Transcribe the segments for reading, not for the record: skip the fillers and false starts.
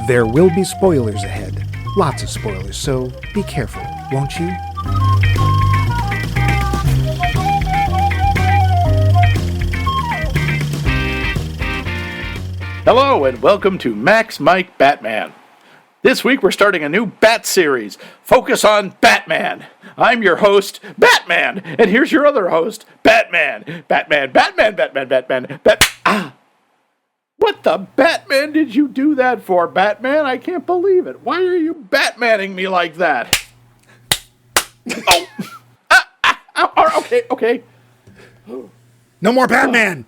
There will be spoilers ahead. Lots of spoilers, so be careful, won't you? Hello and welcome to Max Mike Batman. This week we're starting a new Bat series, Focus on Batman. I'm your host, Batman, and here's your other host, Batman. Batman. What the Batman did you do that for, Batman? I can't believe it. Why are you Batmaning me like that? Okay. No more Batman!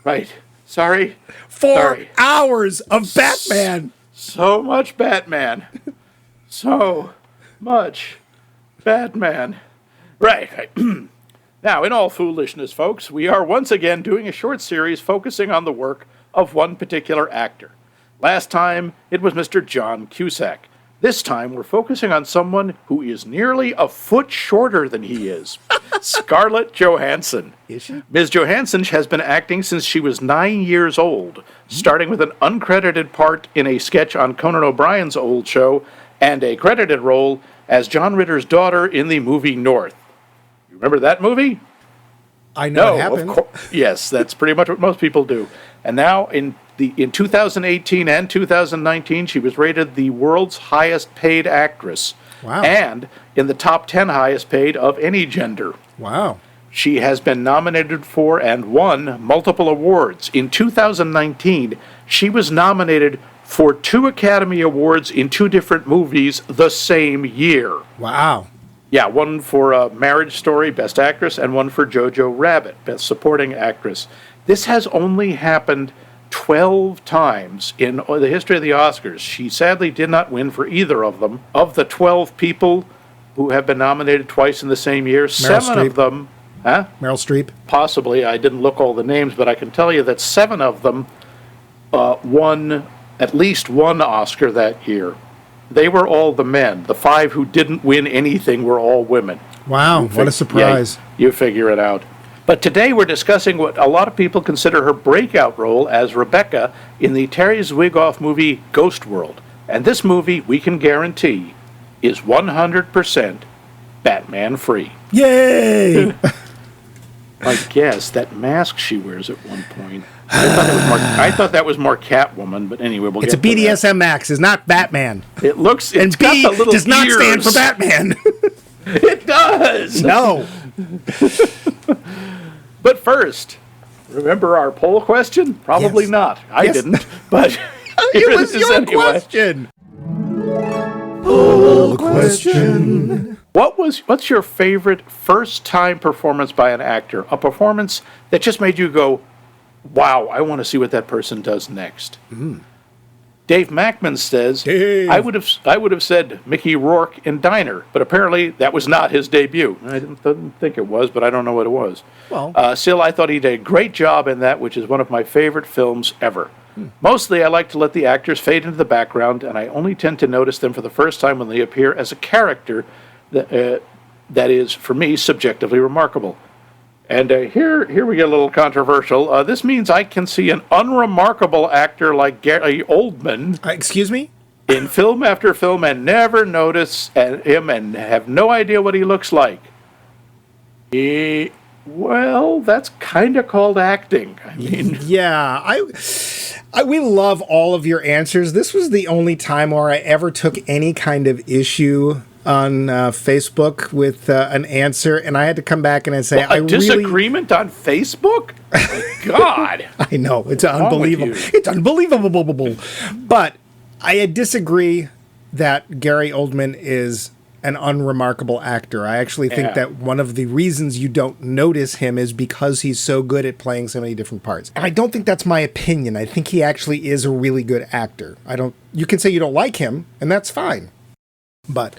Right. Sorry. 4 hours of Batman! So much Batman. So much Batman. Right. Now, in all foolishness, folks, we are once again doing a short series focusing on the work of one particular actor. Last time, it was Mr. John Cusack. This time, we're focusing on someone who is nearly a foot shorter than he is. Scarlett Johansson. Is she? Ms. Johansson has been acting since she was 9 years old, starting with an uncredited part in a sketch on Conan O'Brien's old show and a credited role as John Ritter's daughter in the movie North. You remember that movie? I know it happened. Yes, that's pretty much what most people do. And now, in 2018 and 2019, she was rated the world's highest paid actress. Wow. And in the top 10 highest paid of any gender. Wow. She has been nominated for and won multiple awards. In 2019, she was nominated for 2 Academy Awards in 2 different movies the same year. Wow. Yeah, one for Marriage Story, Best Actress, and one for Jojo Rabbit, Best Supporting Actress. This has only happened 12 times in the history of the Oscars. She sadly did not win for either of them. Of the 12 people who have been nominated twice in the same year, 7 of them... Huh? Meryl Streep? Possibly. I didn't look all the names, but I can tell you that 7 of them won at least one Oscar that year. They were all the men. The 5 who didn't win anything were all women. Wow, what a surprise. Yeah, you figure it out. But today we're discussing what a lot of people consider her breakout role as Rebecca in the Terry Zwigoff movie Ghost World. And this movie, we can guarantee, is 100% Batman-free. Yay! I guess that mask she wears at one point. I thought that was more Catwoman, but anyway, we'll It's get a BDSM max, it's not Batman. It looks... And B does not stand for Batman. It does! No. But first, remember our poll question? Probably Yes. not. I didn't, but It was your question. Poll question. What's your favorite first-time performance by an actor? A performance that just made you go, wow, I want to see what that person does next. Dave Mackman says, Dave. I would have said Mickey Rourke in Diner, but apparently that was not his debut. I didn't think it was, but I don't know what it was. Well. Still, I thought he did a great job in that, which is one of my favorite films ever. Mostly, I like to let the actors fade into the background, and I only tend to notice them for the first time when they appear as a character that is, for me, subjectively remarkable. And here we get a little controversial. This means I can see an unremarkable actor like Gary Oldman Excuse me? in film after film and never notice him and have no idea what he looks like. Well, that's kind of called acting. I mean... Yeah, we love all of your answers. This was the only time where I ever took any kind of issue on Facebook with an answer, and I had to come back and say, a disagreement on Facebook? My God. I know, it's unbelievable. It's unbelievable. But I disagree that Gary Oldman is an unremarkable actor. I actually think that one of the reasons you don't notice him is because he's so good at playing so many different parts. And I don't think that's my opinion. I think he actually is a really good actor. You can say you don't like him, and that's fine. But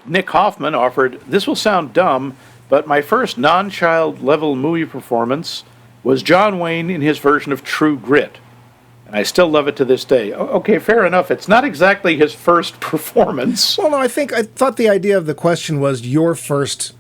Nick Hoffman offered, this will sound dumb, but my first non-child level movie performance was John Wayne in his version of True Grit. And I still love it to this day. Okay, fair enough. It's not exactly his first performance. Well, no, I thought the idea of the question was your first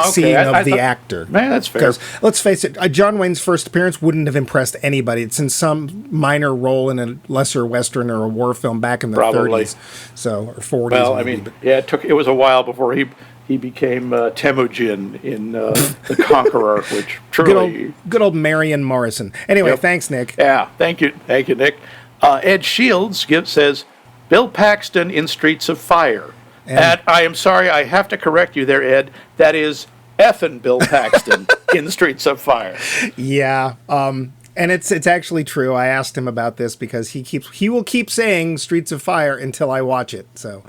seeing of the actor. Man, that's fair. Because let's face it, John Wayne's first appearance wouldn't have impressed anybody. It's in some minor role in a lesser Western or a war film back in the 30s. So, or 40s. Well, maybe, I mean, it was a while before he became Temujin in The Conqueror, which truly... Good old Marion Morrison. Anyway, Thanks, Nick. Yeah, thank you, Nick. Ed Shields says, Bill Paxton in Streets of Fire. And I am sorry, I have to correct you there, Ed. That is effing Bill Paxton in Streets of Fire. Yeah, and it's actually true. I asked him about this because he will keep saying Streets of Fire until I watch it. So,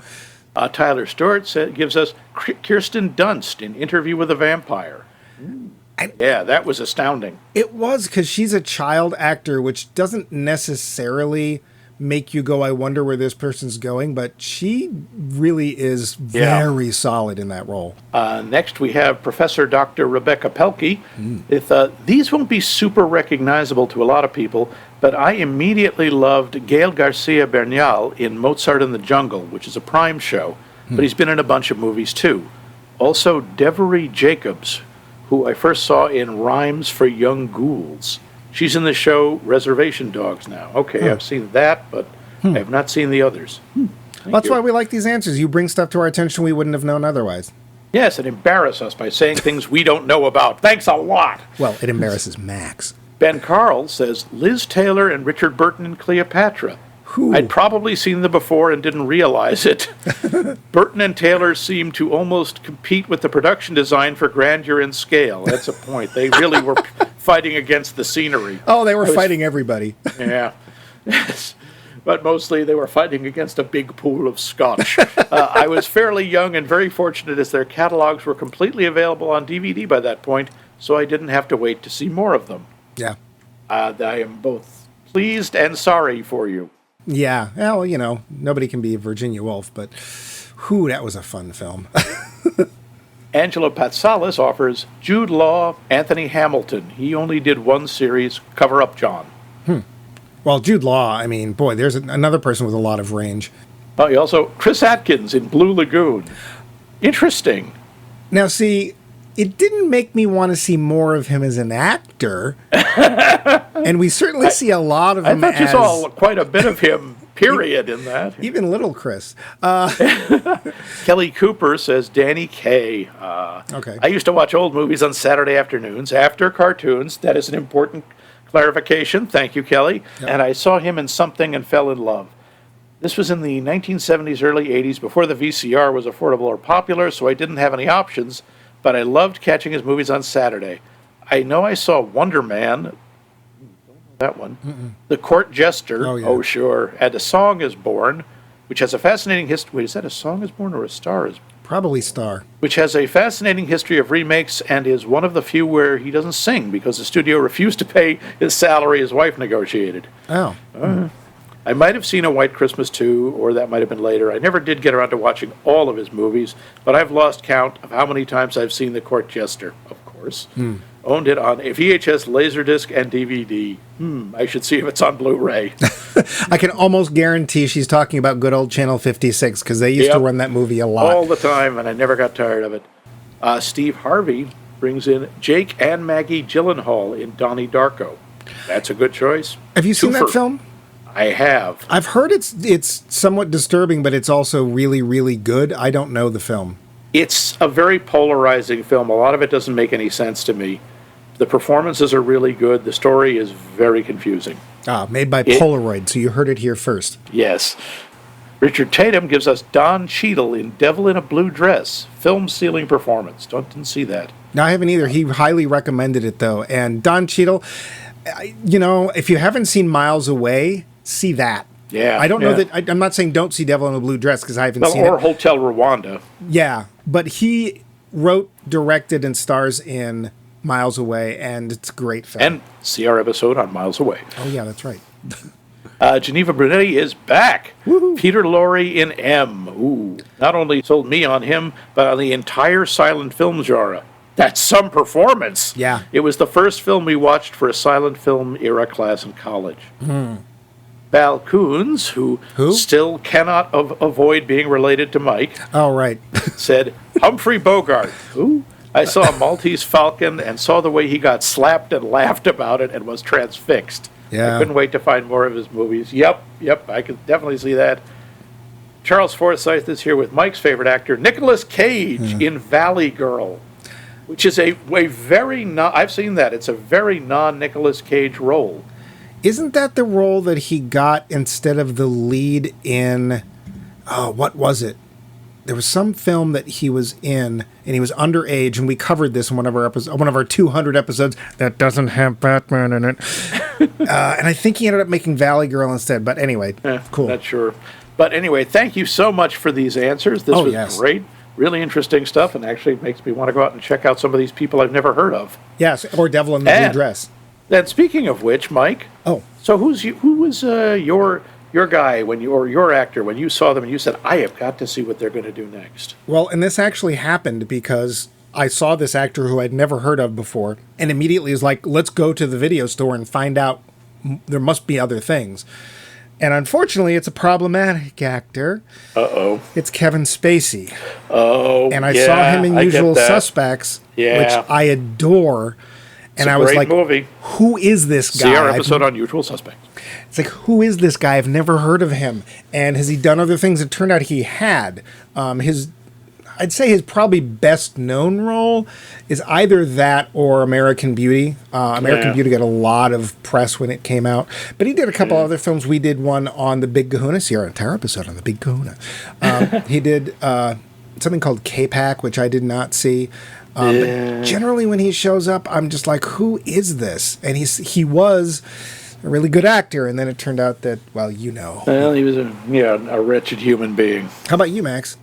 Tyler Stewart gives us Kirsten Dunst in Interview with a Vampire. Yeah, that was astounding. It was, because she's a child actor, which doesn't necessarily make you go, I wonder where this person's going, but she really is very solid in that role. Next, we have Professor Dr. Rebecca Pelkey. These won't be super recognizable to a lot of people, but I immediately loved Gael Garcia Bernal in Mozart in the Jungle, which is a Prime show, but he's been in a bunch of movies too. Also, Devery Jacobs, who I first saw in Rhymes for Young Ghouls. She's in the show Reservation Dogs now. Okay, I've seen that, but I have not seen the others. That's why we like these answers. You bring stuff to our attention we wouldn't have known otherwise. Yes, and embarrass us by saying things we don't know about. Thanks a lot. Well, it embarrasses Max. Ben Carl says, Liz Taylor and Richard Burton in Cleopatra. I'd probably seen them before and didn't realize it. Burton and Taylor seem to almost compete with the production design for grandeur and scale. That's a point. They really were fighting against the scenery. Oh, they were fighting everybody. Yeah. But mostly they were fighting against a big pool of scotch. I was fairly young and very fortunate as their catalogs were completely available on DVD by that point, so I didn't have to wait to see more of them. Yeah. I am both pleased and sorry for you. Yeah, well, nobody can be Virginia Woolf, but that was a fun film. Angelo Patsalis offers Jude Law, Anthony Hamilton. He only did one series, Cover Up John. Well, Jude Law, I mean, boy, there's another person with a lot of range. He also, Chris Atkins in Blue Lagoon. Interesting. Now, see, it didn't make me want to see more of him as an actor. And we certainly see a lot of him I thought you saw quite a bit of him, period, in that. Even little Chris. Kelly Cooper says Danny Kaye. Okay. I used to watch old movies on Saturday afternoons after cartoons. That is an important clarification. Thank you, Kelly. Yep. And I saw him in something and fell in love. This was in the 1970s, early 80s, before the VCR was affordable or popular, so I didn't have any options, but I loved catching his movies on Saturday. I know I saw Wonder Man, that one, The Court Jester, oh sure, and A Song is Born, which has a fascinating history. Wait, is that A Song is Born or A Star is Born? Probably Star. Which has a fascinating history of remakes and is one of the few where he doesn't sing because the studio refused to pay his salary his wife negotiated. Oh. I might have seen A White Christmas too, or that might have been later. I never did get around to watching all of his movies, but I've lost count of how many times I've seen The Court Jester, of course. Owned it on a VHS, Laserdisc, and DVD. I should see if it's on Blu-ray. I can almost guarantee she's talking about good old Channel 56, because they used to run that movie a lot. All the time, and I never got tired of it. Steve Harvey brings in Jake and Maggie Gyllenhaal in Donnie Darko. That's a good choice. Have you seen that film? I have. I've heard it's somewhat disturbing, but it's also really, really good. I don't know the film. It's a very polarizing film. A lot of it doesn't make any sense to me. The performances are really good. The story is very confusing. Made by Polaroid, so you heard it here first. Yes. Richard Tatum gives us Don Cheadle in Devil in a Blue Dress. Film-sealing performance. Didn't see that. No, I haven't either. He highly recommended it, though. And Don Cheadle, if you haven't seen Miles Away, see that. Yeah. I don't know that... I'm not saying don't see Devil in a Blue Dress, because I haven't seen it. Or Hotel Rwanda. Yeah, but he wrote, directed, and stars in Miles Away, and it's a great film. And see our episode on Miles Away. Oh, yeah, that's right. Geneva Brunetti is back. Woo-hoo. Peter Lorre in M. Ooh. Not only sold me on him, but on the entire silent film genre. That's some performance. Yeah. It was the first film we watched for a silent film era class in college. Val Coons, who still cannot avoid being related to Mike. Oh, right. said, Humphrey Bogart. Who? I saw a Maltese Falcon and saw the way he got slapped and laughed about it and was transfixed. Yeah. I couldn't wait to find more of his movies. Yep, I could definitely see that. Charles Forsyth is here with Mike's favorite actor, Nicolas Cage, in Valley Girl, which is a very I've seen that. It's a very non-Nicolas Cage role. Isn't that the role that he got instead of the lead in, what was it? There was some film that he was in, and he was underage, and we covered this in one of our 200 episodes that doesn't have Batman in it. And I think he ended up making Valley Girl instead. But anyway, cool. Not sure. But anyway, thank you so much for these answers. This was great. Really interesting stuff, and actually makes me want to go out and check out some of these people I've never heard of. Yes, or Devil in the Blue Dress. Then speaking of which, Mike. Oh. So who was your guy or your actor when you saw them and you said, I have got to see what they're going to do next? Well, and this actually happened because I saw this actor who I'd never heard of before and immediately was like, let's go to the video store and find out there must be other things. And unfortunately, it's a problematic actor. Uh-oh. It's Kevin Spacey. Oh, and I saw him in Usual Suspects, which I adore. And I was like, movie. Who is this guy? See our episode on Usual Suspects. It's like, who is this guy? I've never heard of him. And has he done other things? It turned out he had. I'd say his probably best known role is either that or American Beauty. American Beauty got a lot of press when it came out. But he did a couple other films. We did one on The Big Kahuna. See our entire episode on The Big Kahuna. He did something called K-Pack, which I did not see. But generally when he shows up, I'm just like, who is this? And he was a really good actor, and then it turned out that, well, you know. Well, he was a wretched human being. How about you, Max?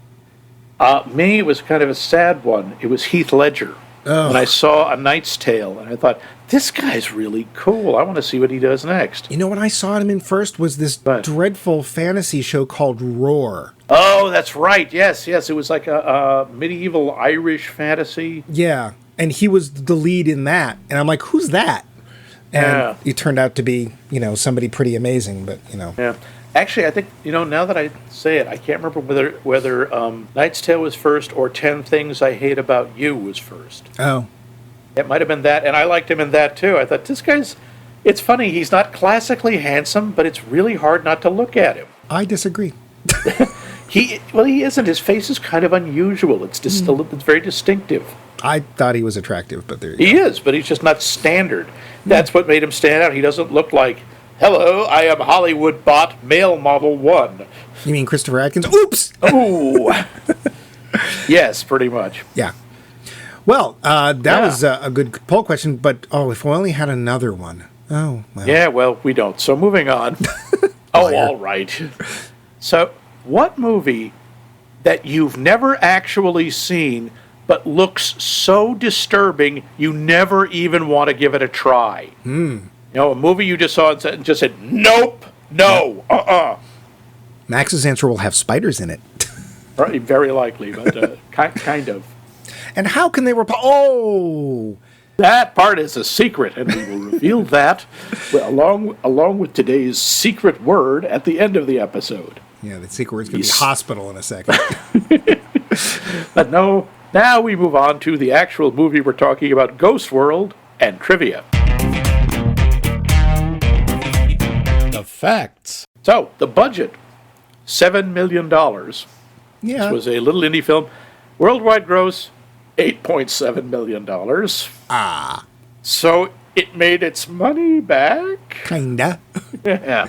Me, it was kind of a sad one. It was Heath Ledger. Oh. When I saw A Knight's Tale, and I thought, this guy's really cool. I want to see what he does next. You know what I saw him in first was this dreadful fantasy show called Roar. Oh, that's right. Yes. It was like a medieval Irish fantasy. Yeah, and he was the lead in that. And I'm like, who's that? And he turned out to be, somebody pretty amazing, but, Yeah. Actually, I think, now that I say it, I can't remember whether Knight's Tale was first or 10 Things I Hate About You was first. Oh. It might have been that, and I liked him in that, too. I thought, this guy's... It's funny, he's not classically handsome, but it's really hard not to look at him. I disagree. He isn't. His face is kind of unusual. It's just it's very distinctive. I thought he was attractive, but there you go. He is, but he's just not standard. That's what made him stand out. He doesn't look like... Hello, I am Hollywood bot male model 1. You mean Christopher Atkins? Oops! Oh! Yes, pretty much. Yeah. Well, that was a good poll question, but, if we only had another one. Oh, well. Yeah, well, we don't. So moving on. All right. So, what movie that you've never actually seen but looks so disturbing you never even want to give it a try? A movie you just saw and just said, nope, no, Max's answer will have spiders in it. Right, very likely, but kind of. And how can they That part is a secret, and we will reveal that along with today's secret word at the end of the episode. Yeah, the secret word's going to be hospital in a second. But no, now we move on to the actual movie we're talking about, Ghost World, and trivia. Facts. So, the budget, $7 million. Yeah. This was a little indie film. Worldwide gross, $8.7 million. So, it made its money back. Kinda. Yeah.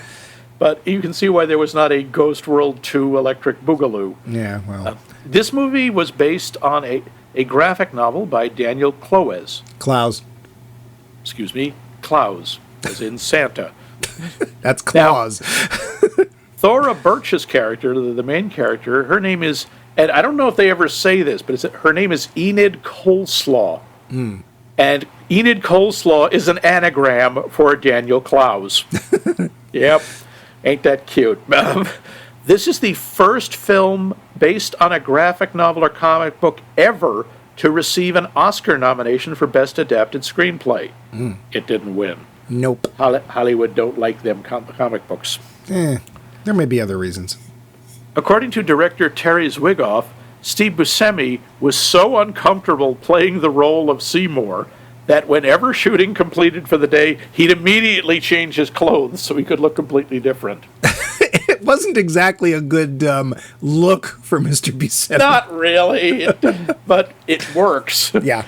But you can see why there was not a Ghost World 2 Electric Boogaloo. Yeah, well. This movie was based on a graphic novel by Daniel Clowes. Clowes. Excuse me, Clowes, as in Santa. That's Claus. Thora Birch's character, the main character, her name is, and I don't know if they ever say this, but her name is Enid Coleslaw. And Enid Coleslaw is an anagram for Daniel Clowes. Yep. Ain't that cute? This is the first film based on a graphic novel or comic book ever to receive an Oscar nomination for Best Adapted Screenplay. It didn't win. Nope. Hollywood don't like them comic books. There may be other reasons. According to director Terry Zwigoff, Steve Buscemi was so uncomfortable playing the role of Seymour that whenever shooting completed for the day, he'd immediately change his clothes so he could look completely different. It wasn't exactly a good look for Mr. Buscemi. Not really, but it works. Yeah.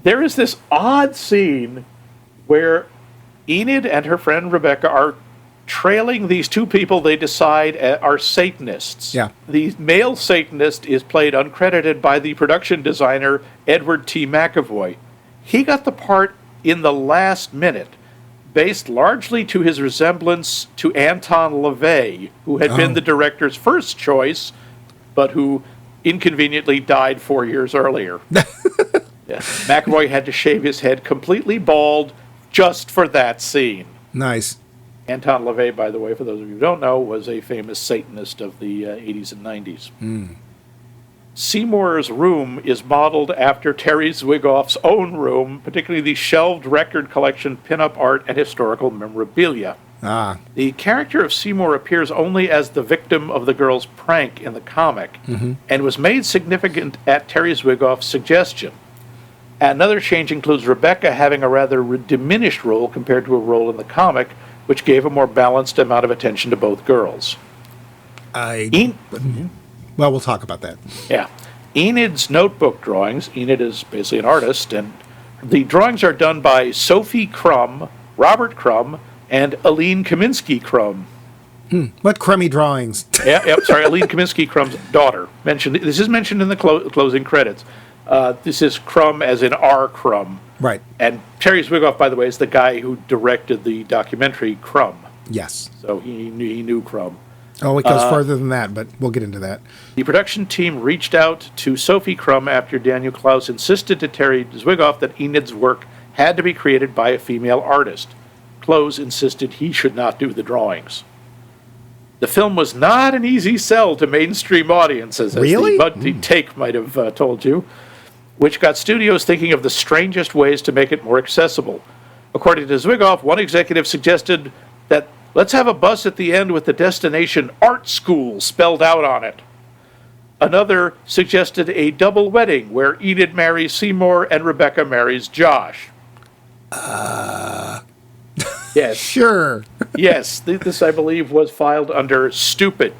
There is this odd scene where Enid and her friend Rebecca are trailing these two people they decide are Satanists. Yeah. The male Satanist is played uncredited by the production designer Edward T. McAvoy. He got the part in the last minute, based largely to his resemblance to Anton LaVey, who had been the director's first choice, but who inconveniently died 4 years earlier. Yeah. McAvoy had to shave his head completely bald just for that scene. Nice. Anton LaVey, by the way, for those of you who don't know, was a famous Satanist of the 80s and 90s. Seymour's room is modeled after Terry Zwigoff's own room, particularly the shelved record collection, pinup art, and historical memorabilia. The character of Seymour appears only as the victim of the girl's prank in the comic, and was made significant at Terry Zwigoff's suggestion. Another change includes Rebecca having a rather diminished role compared to a role in the comic, which gave a more balanced amount of attention to both girls. Well, we'll talk about that. Yeah. Enid's notebook drawings, Enid is basically an artist, and the drawings are done by Sophie Crumb, Robert Crumb, and Aline Kaminsky Crumb. What crummy drawings. Sorry, Aline Kaminsky Crumb's daughter. This is mentioned in the closing credits. This is Crumb as in R. Crumb. Right. And Terry Zwigoff, by the way, is the guy who directed the documentary Crumb. Yes. So he knew Crumb. Oh, it goes further than that, but we'll get into that. The production team reached out to Sophie Crumb after Daniel Clowes insisted to Terry Zwigoff that Enid's work had to be created by a female artist. Clowes insisted he should not do the drawings. The film was not an easy sell to mainstream audiences, as the Take might have told you, which got studios thinking of the strangest ways to make it more accessible. According to Zwigoff, one executive suggested that let's have a bus at the end with the destination art school spelled out on it. Another suggested a double wedding where Enid marries Seymour and Rebecca marries Josh. Yes. Sure. Yes, this, I believe, was filed under stupid.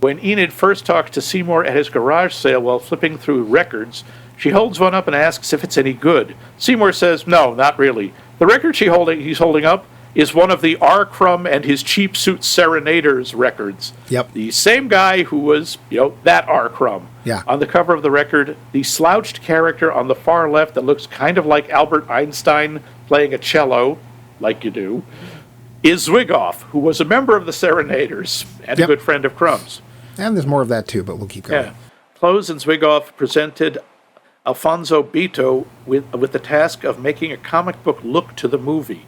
When Enid first talks to Seymour at his garage sale while flipping through records, she holds one up and asks if it's any good. Seymour says, no, not really. The record he's holding up is one of the R. Crumb and his Cheap Suit Serenaders records. Yep. The same guy who was, that R. Crumb. Yeah. On the cover of the record, the slouched character on the far left that looks kind of like Albert Einstein playing a cello, like you do, is Zwigoff, who was a member of the Serenaders and a good friend of Crumb's. And there's more of that too, but we'll keep going. Yeah. Clowes and Zwigoff presented Alfonso Beto with the task of making a comic book look to the movie.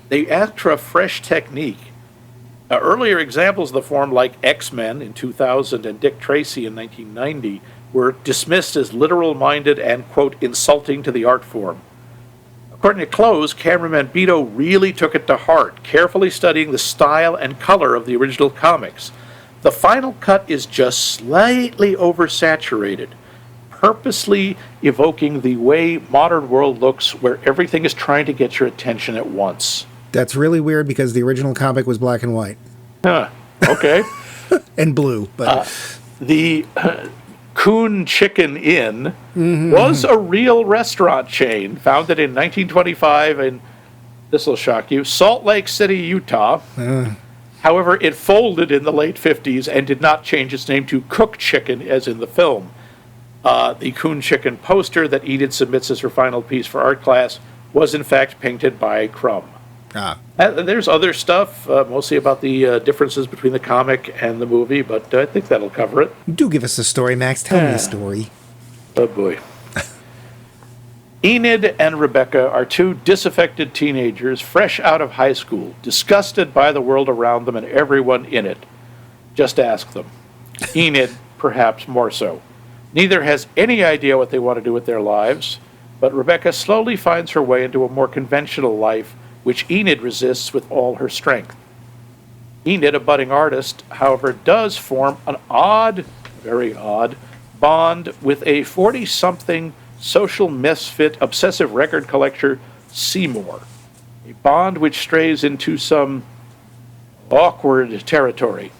They asked for a fresh technique. Earlier examples of the form, like X-Men in 2000 and Dick Tracy in 1990, were dismissed as literal-minded and, quote, insulting to the art form. According to Clowes, cameraman Beto really took it to heart, carefully studying the style and color of the original comics. The final cut is just slightly oversaturated, purposely evoking the way modern world looks, where everything is trying to get your attention at once. That's really weird because the original comic was black and white. Huh. Okay. And blue. But the Coon Chicken Inn was a real restaurant chain founded in 1925 in, this will shock you, Salt Lake City, Utah. However, it folded in the late 50s and did not change its name to Cook Chicken as in the film. The Coon Chicken poster that Enid submits as her final piece for art class was in fact painted by Crumb. There's other stuff, mostly about the differences between the comic and the movie, but I think that'll cover it. Do give us a story, Max. Tell me a story. Oh, boy. Enid and Rebecca are two disaffected teenagers fresh out of high school, disgusted by the world around them and everyone in it. Just ask them. Enid, perhaps more so. Neither has any idea what they want to do with their lives, but Rebecca slowly finds her way into a more conventional life, which Enid resists with all her strength. Enid, a budding artist, however, does form an odd very odd, bond with a 40-something social misfit, obsessive record collector, Seymour. A bond which strays into some awkward territory.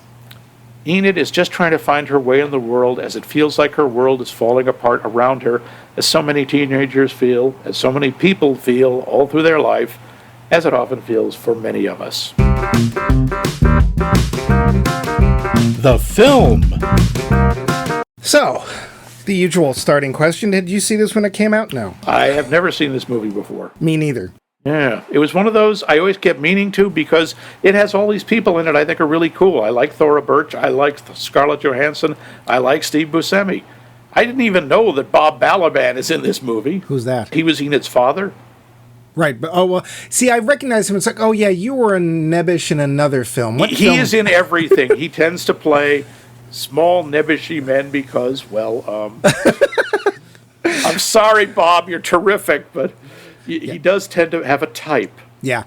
Enid is just trying to find her way in the world as it feels like her world is falling apart around her, as so many teenagers feel, as so many people feel all through their life, as it often feels for many of us. The film. So, the usual starting question. Did you see this when it came out? No. I have never seen this movie before. Me neither. Yeah, it was one of those I always kept meaning to because it has all these people in it I think are really cool. I like Thora Birch. I like Scarlett Johansson. I like Steve Buscemi. I didn't even know that Bob Balaban is in this movie. Who's that? He was Enid's father. Right, but see, I recognize him. It's like, oh yeah, you were a nebbish in another film. What he film? is in everything. He tends to play small, nebbishy men because, well, I'm sorry, Bob, you're terrific, but he does tend to have a type. Yeah.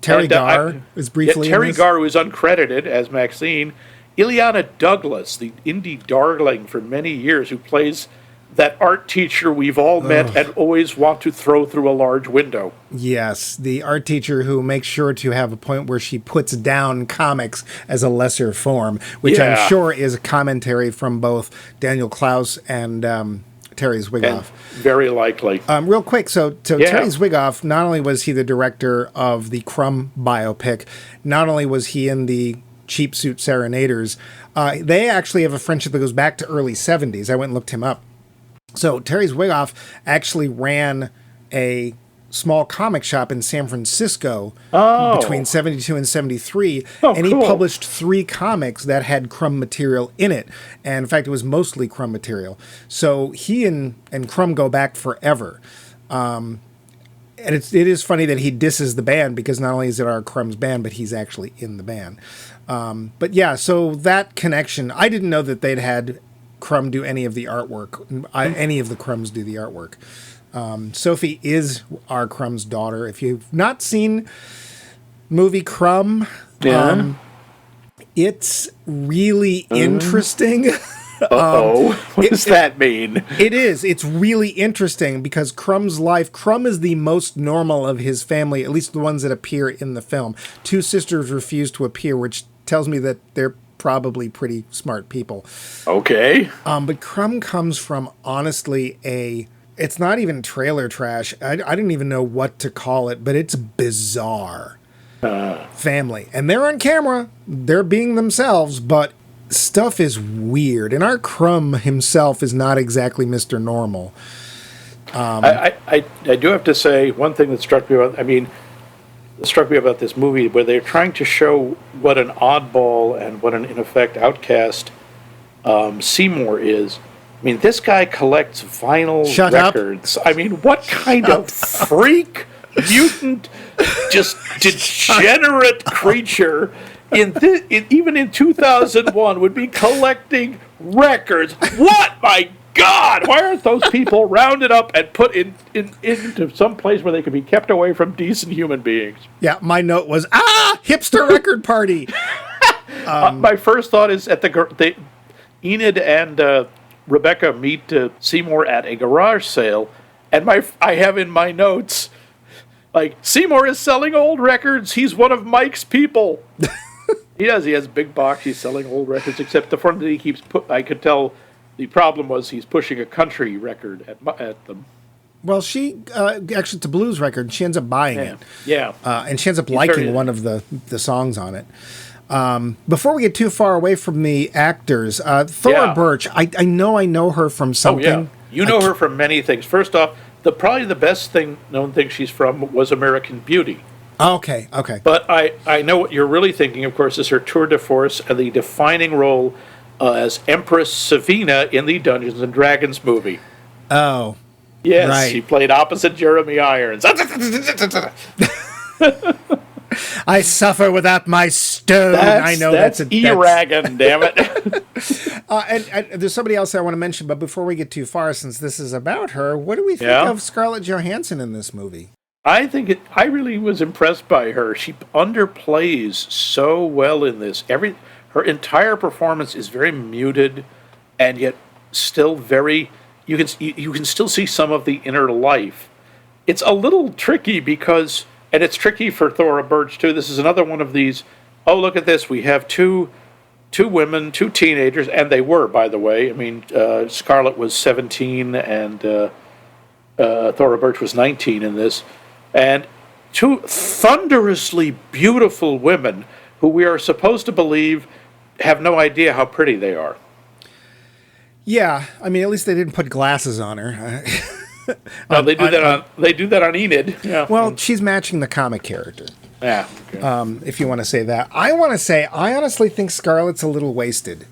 Terry Garr is briefly Terry in this. Garr, who is uncredited as Maxine. Ileana Douglas, the indie darling for many years, who plays that art teacher we've all met and always want to throw through a large window. Yes, the art teacher who makes sure to have a point where she puts down comics as a lesser form, which I'm sure is a commentary from both Daniel Clowes and Terry Zwigoff. And very likely. Real quick, so Terry Zwigoff, not only was he the director of the Crumb biopic, not only was he in the Cheap Suit Serenaders, they actually have a friendship that goes back to early 70s. I went and looked him up. So Terry Zwigoff actually ran a small comic shop in San Francisco between 72 and 73, and he published 3 comics that had Crumb material in it. And in fact, it was mostly Crumb material. So he and Crumb go back forever. And it is funny that he disses the band because not only is it our Crumb's band, but he's actually in the band. But yeah, so that connection, I didn't know that they'd had Crumb do any of the artwork. Any of the Crumbs do the artwork. Sophie is our Crumb's daughter. If you've not seen movie Crumb, it's really interesting. What does that mean? It is. It's really interesting because Crumb's life, Crumb is the most normal of his family, at least the ones that appear in the film. 2 sisters refuse to appear, which tells me that they're probably pretty smart people. Okay. But Crumb comes from, honestly, it's not even trailer trash. I didn't even know what to call it, but it's bizarre family. And they're on camera. They're being themselves, but stuff is weird. And our Crumb himself is not exactly Mr. Normal. I do have to say, one thing that struck me about this movie, where they're trying to show what an oddball and what an, in effect, outcast Seymour is. I mean, this guy collects vinyl records. I mean, what kind of freak, mutant, just degenerate creature even in 2001 would be collecting records? What, my God! Why aren't those people rounded up and put into some place where they can be kept away from decent human beings? Yeah, my note was, hipster record party. My first thought is Enid and Rebecca meet Seymour at a garage sale, and I have in my notes, like, Seymour is selling old records. He's one of Mike's people. He does. He has a big box. He's selling old records, except the front that he keeps I could tell. The problem was he's pushing a country record at them. Well, she actually, it's a blues record. She ends up buying it. Yeah. And she ends up liking one of the songs on it. Before we get too far away from the actors, Thora Birch, I know her from something. Oh, yeah. You know her from many things. First off, probably the best known thing she's from was American Beauty. Okay. But I know what you're really thinking, of course, is her tour de force and the defining role as Empress Savina in the Dungeons and Dragons movie. Oh. Yes, right. She played opposite Jeremy Irons. I suffer without my stone. I know that's Eragon, damn it. And there's somebody else I want to mention, but before we get too far, since this is about her, what do we think of Scarlett Johansson in this movie? I really was impressed by her. She underplays so well in this. Her entire performance is very muted. and yet still very. You can still see some of the inner life. It's a little tricky because, and it's tricky for Thora Birch too. This is another one of these. Oh, look at this! We have two women, two teenagers, and they were, by the way. I mean, Scarlett was 17 and Thora Birch was 19 in this, and two thunderously beautiful women who we are supposed to believe have no idea how pretty they are. Yeah, I mean, at least they didn't put glasses on her. No, they do that on Enid. Yeah. Well, she's matching the comic character. Yeah. Okay. If you want to say that. I honestly think Scarlett's a little wasted.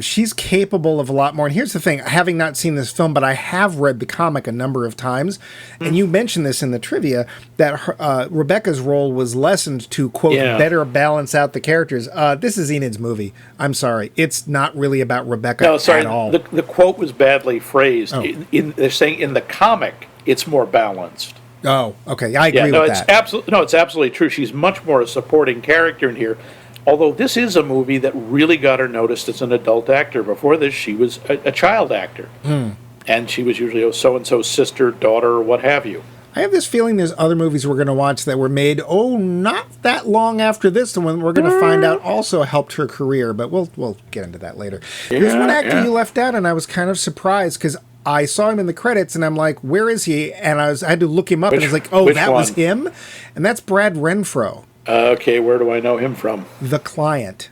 She's capable of a lot more. And here's the thing, having not seen this film, but I have read the comic a number of times, and you mentioned this in the trivia, that Rebecca's role was lessened to, quote, better balance out the characters. This is Enid's movie. I'm sorry. It's not really about Rebecca at all. The quote was badly phrased. Oh. They're saying in the comic, it's more balanced. Oh, okay. I agree with that. It's absolutely true. She's much more a supporting character in here. Although this is a movie that really got her noticed as an adult actor. Before this, she was a child actor. And she was usually a so-and-so's sister, daughter, or what have you. I have this feeling there's other movies we're going to watch that were made, not that long after this, the one we're going to find out also helped her career. But we'll get into that later. There's one actor you left out, and I was kind of surprised because I saw him in the credits, and I'm like, where is he? And I had to look him up, and I was like, oh, that was him? And that's Brad Renfro. Okay, where do I know him from? The Client.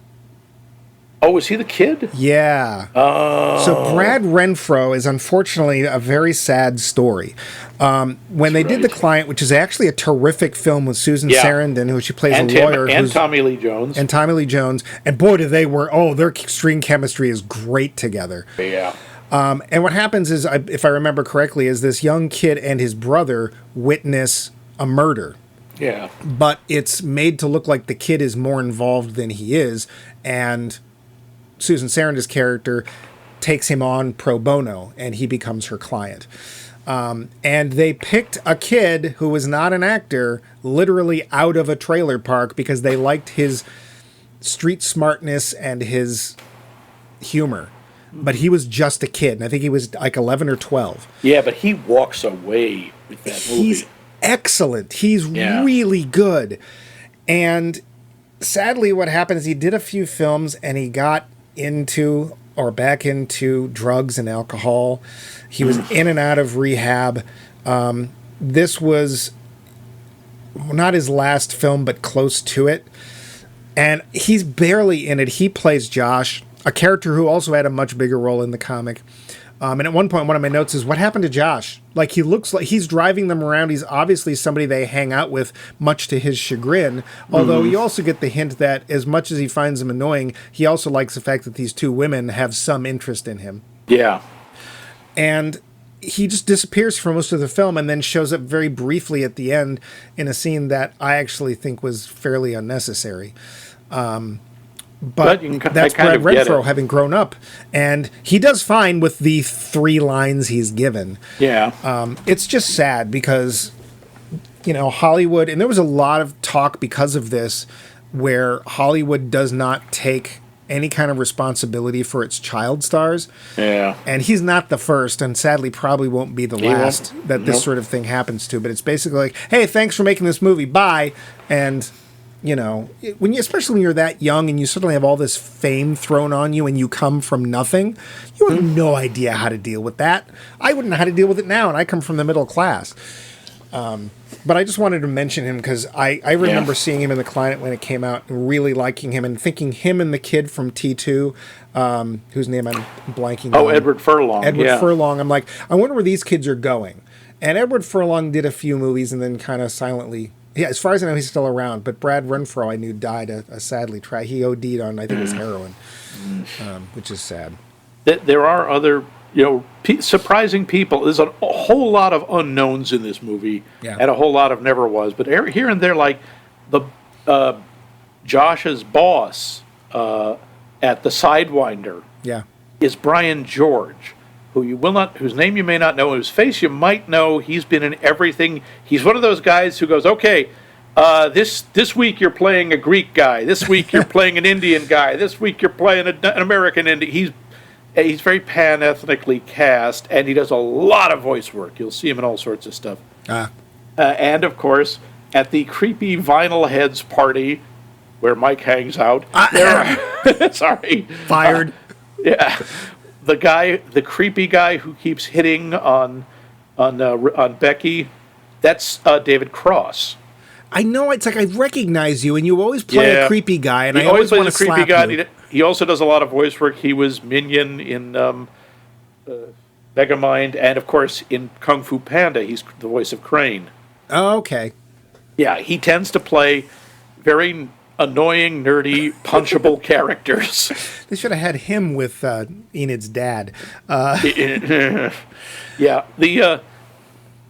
Oh, was he the kid? Yeah. Oh. So Brad Renfro is unfortunately a very sad story. When they did The Client, which is actually a terrific film with Susan Sarandon, who she plays a lawyer. And Tommy Lee Jones. And Tommy Lee Jones. And boy, their screen chemistry is great together. Yeah. And what happens is, if I remember correctly, is this young kid and his brother witness a murder. Yeah. But it's made to look like the kid is more involved than he is, and Susan Sarandon's character takes him on pro bono, and he becomes her client. And they picked a kid who was not an actor literally out of a trailer park because they liked his street smartness and his humor. But he was just a kid, and I think he was like 11 or 12. Yeah, but he walks away with that movie. He's excellent. He's really good. And sadly, what happened is he did a few films, and he got into or back into drugs and alcohol. He was in and out of rehab. This was not his last film, but close to it. And he's barely in it. He plays Josh, a character who also had a much bigger role in the comic. And at one point, one of my notes is, what happened to Josh? Like, he looks like he's driving them around. He's obviously somebody they hang out with, much to his chagrin. Although you also get the hint that as much as he finds them annoying, he also likes the fact that these two women have some interest in him. Yeah. And he just disappears for most of the film and then shows up very briefly at the end in a scene that I actually think was fairly unnecessary. But that's Brad Renfro having grown up, and he does fine with the 3 lines he's given. Yeah. It's just sad because, Hollywood, and there was a lot of talk because of this, where Hollywood does not take any kind of responsibility for its child stars. Yeah. And he's not the first, and sadly probably won't be the last that this sort of thing happens to. But it's basically like, hey, thanks for making this movie, bye. And especially when you're that young and you suddenly have all this fame thrown on you and you come from nothing, you have no idea how to deal with that. I wouldn't know how to deal with it now, and I come from the middle class. But I just wanted to mention him because I remember seeing him in The Client when it came out and really liking him and thinking him and the kid from T2, whose name I'm blanking on. Edward Furlong. Furlong. I'm like, I wonder where these kids are going. And Edward Furlong did a few movies and then kind of silently... Yeah, as far as I know, he's still around. But Brad Renfro, I knew, died a sadly. He OD'd on, I think it was heroin, which is sad. There are other, surprising people. There's a whole lot of unknowns in this movie, and a whole lot of never was. But here and there, like the Josh's boss at the Sidewinder, is Brian George, whose name you may not know, whose face you might know. He's been in everything. He's one of those guys who goes, okay, this week you're playing a Greek guy. This week you're playing an Indian guy. This week you're playing an American Indian. he's very pan-ethnically cast, and he does a lot of voice work. You'll see him in all sorts of stuff. And, of course, at the creepy vinyl heads party where Mike hangs out, sorry. Fired. Yeah. The creepy guy who keeps hitting on Becky, that's David Cross. I know, it's like I recognize you, and you always play a creepy guy, and I always want to slap you. He also does a lot of voice work. He was Minion in Megamind, and of course in Kung Fu Panda, he's the voice of Crane. Oh, okay. Yeah, he tends to play very annoying, nerdy, punchable characters. They should have had him with Enid's dad. Yeah,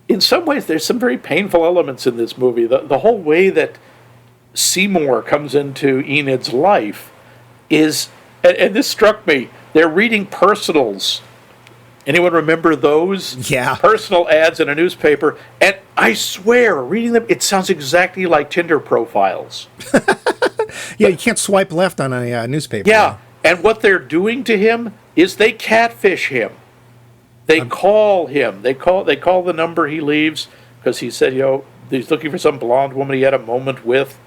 in some ways, there's some very painful elements in this movie. The whole way that Seymour comes into Enid's life is, and this struck me, they're reading personals. Anyone remember those? Yeah. Personal ads in a newspaper. And I swear, reading them, it sounds exactly like Tinder profiles. Yeah, you can't swipe left on a newspaper. Yeah, and what they're doing to him is they catfish him. They call him. They call the number he leaves because he said, he's looking for some blonde woman he had a moment with.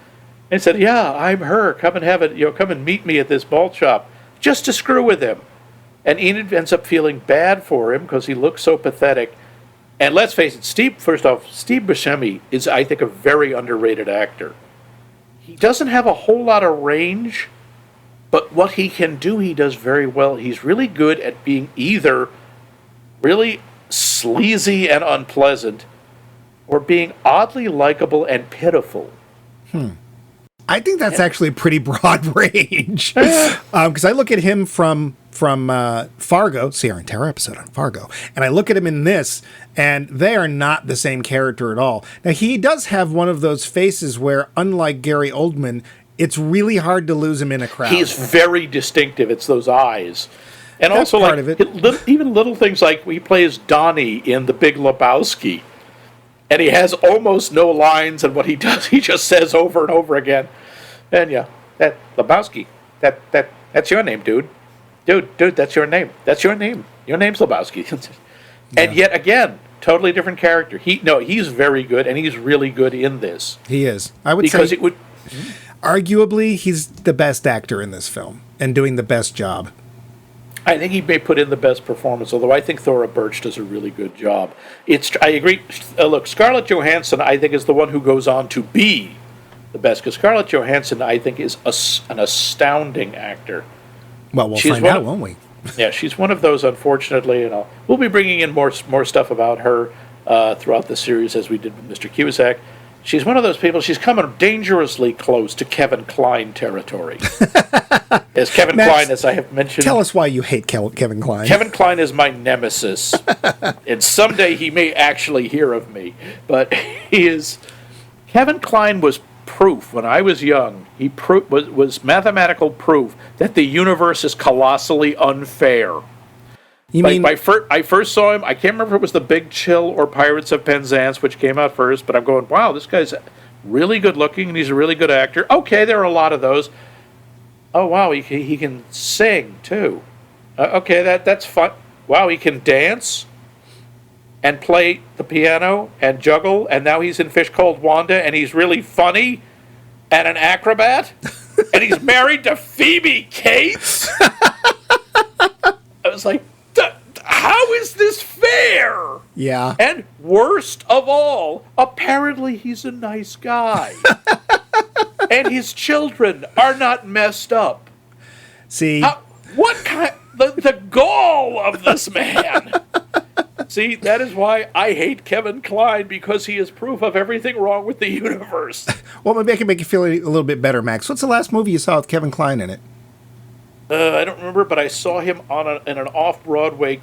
And he said, yeah, I'm her. Come and come and meet me at this malt shop, just to screw with him. And Enid ends up feeling bad for him because he looks so pathetic. And let's face it, Steve Buscemi is, I think, a very underrated actor. He doesn't have a whole lot of range, but what he can do, he does very well. He's really good at being either really sleazy and unpleasant, or being oddly likable and pitiful. I think that's actually a pretty broad range. Because I look at him from Fargo, Sierra and Terra episode on Fargo, and I look at him in this, and they are not the same character at all. Now, he does have one of those faces where, unlike Gary Oldman, it's really hard to lose him in a crowd. He's very distinctive. It's those eyes. And That's also, part of it. Even little things like he plays Donnie in The Big Lebowski, and he has almost no lines, and what he does, he just says over and over again. And yeah, that Lebowski, that's your name, dude. Dude, that's your name. That's your name. Your name's Lebowski. And yet again, totally different character. He's very good, and he's really good in this. He is. I would say arguably he's the best actor in this film and doing the best job. I think he may put in the best performance, although I think Thora Birch does a really good job. I agree. Look, Scarlett Johansson, I think, is the one who goes on to be the best, because Scarlett Johansson, I think, is an astounding actor. Well, we'll find out, won't we? Yeah, she's one of those, unfortunately, and we'll be bringing in more stuff about her throughout the series, as we did with Mr. Cusack. She's one of those people, she's coming dangerously close to Kevin Kline territory. As Kevin Kline, as I have mentioned... Tell us why you hate Kevin Kline. Kevin Kline is my nemesis. And someday he may actually hear of me. But Kevin Kline was proof, when I was young, he was mathematical proof that the universe is colossally unfair. I first saw him, I can't remember if it was The Big Chill or Pirates of Penzance, which came out first, but I'm going, wow, this guy's really good looking, and he's a really good actor. Okay, there are a lot of those. Oh, wow, he can sing, too. Okay, that's fun. Wow, he can dance and play the piano and juggle, and now he's in Fish Called Wanda, and he's really funny and an acrobat, and he's married to Phoebe Cates. I was like, how is this fair? Yeah. And worst of all, apparently he's a nice guy. And his children are not messed up. See? What kind... The gall of this man. See, that is why I hate Kevin Kline, because he is proof of everything wrong with the universe. Well, maybe I can make you feel a little bit better, Max. What's the last movie you saw with Kevin Kline in it? I don't remember, but I saw him in an off-Broadway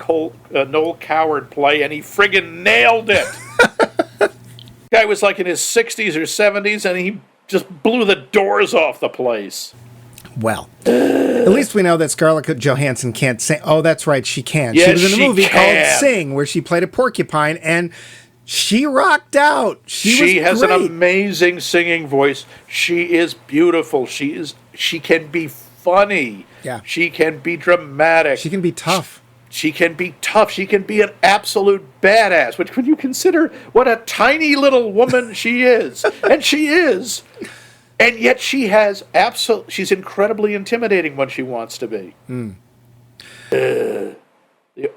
Noel Coward play, and he friggin' nailed it. Guy was like in his 60s or 70s, and he just blew the doors off the place. Well, at least we know that Scarlett Johansson can't sing. Oh, that's right, she can. Yes, she was in a movie called Sing, where she played a porcupine, and she rocked out. She has great. An amazing singing voice. She is beautiful. She can be funny. Yeah. She can be dramatic. She can be tough. She can be tough. She can be an absolute badass, which when you consider what a tiny little woman she is, and she is, and yet she has she's incredibly intimidating when she wants to be. The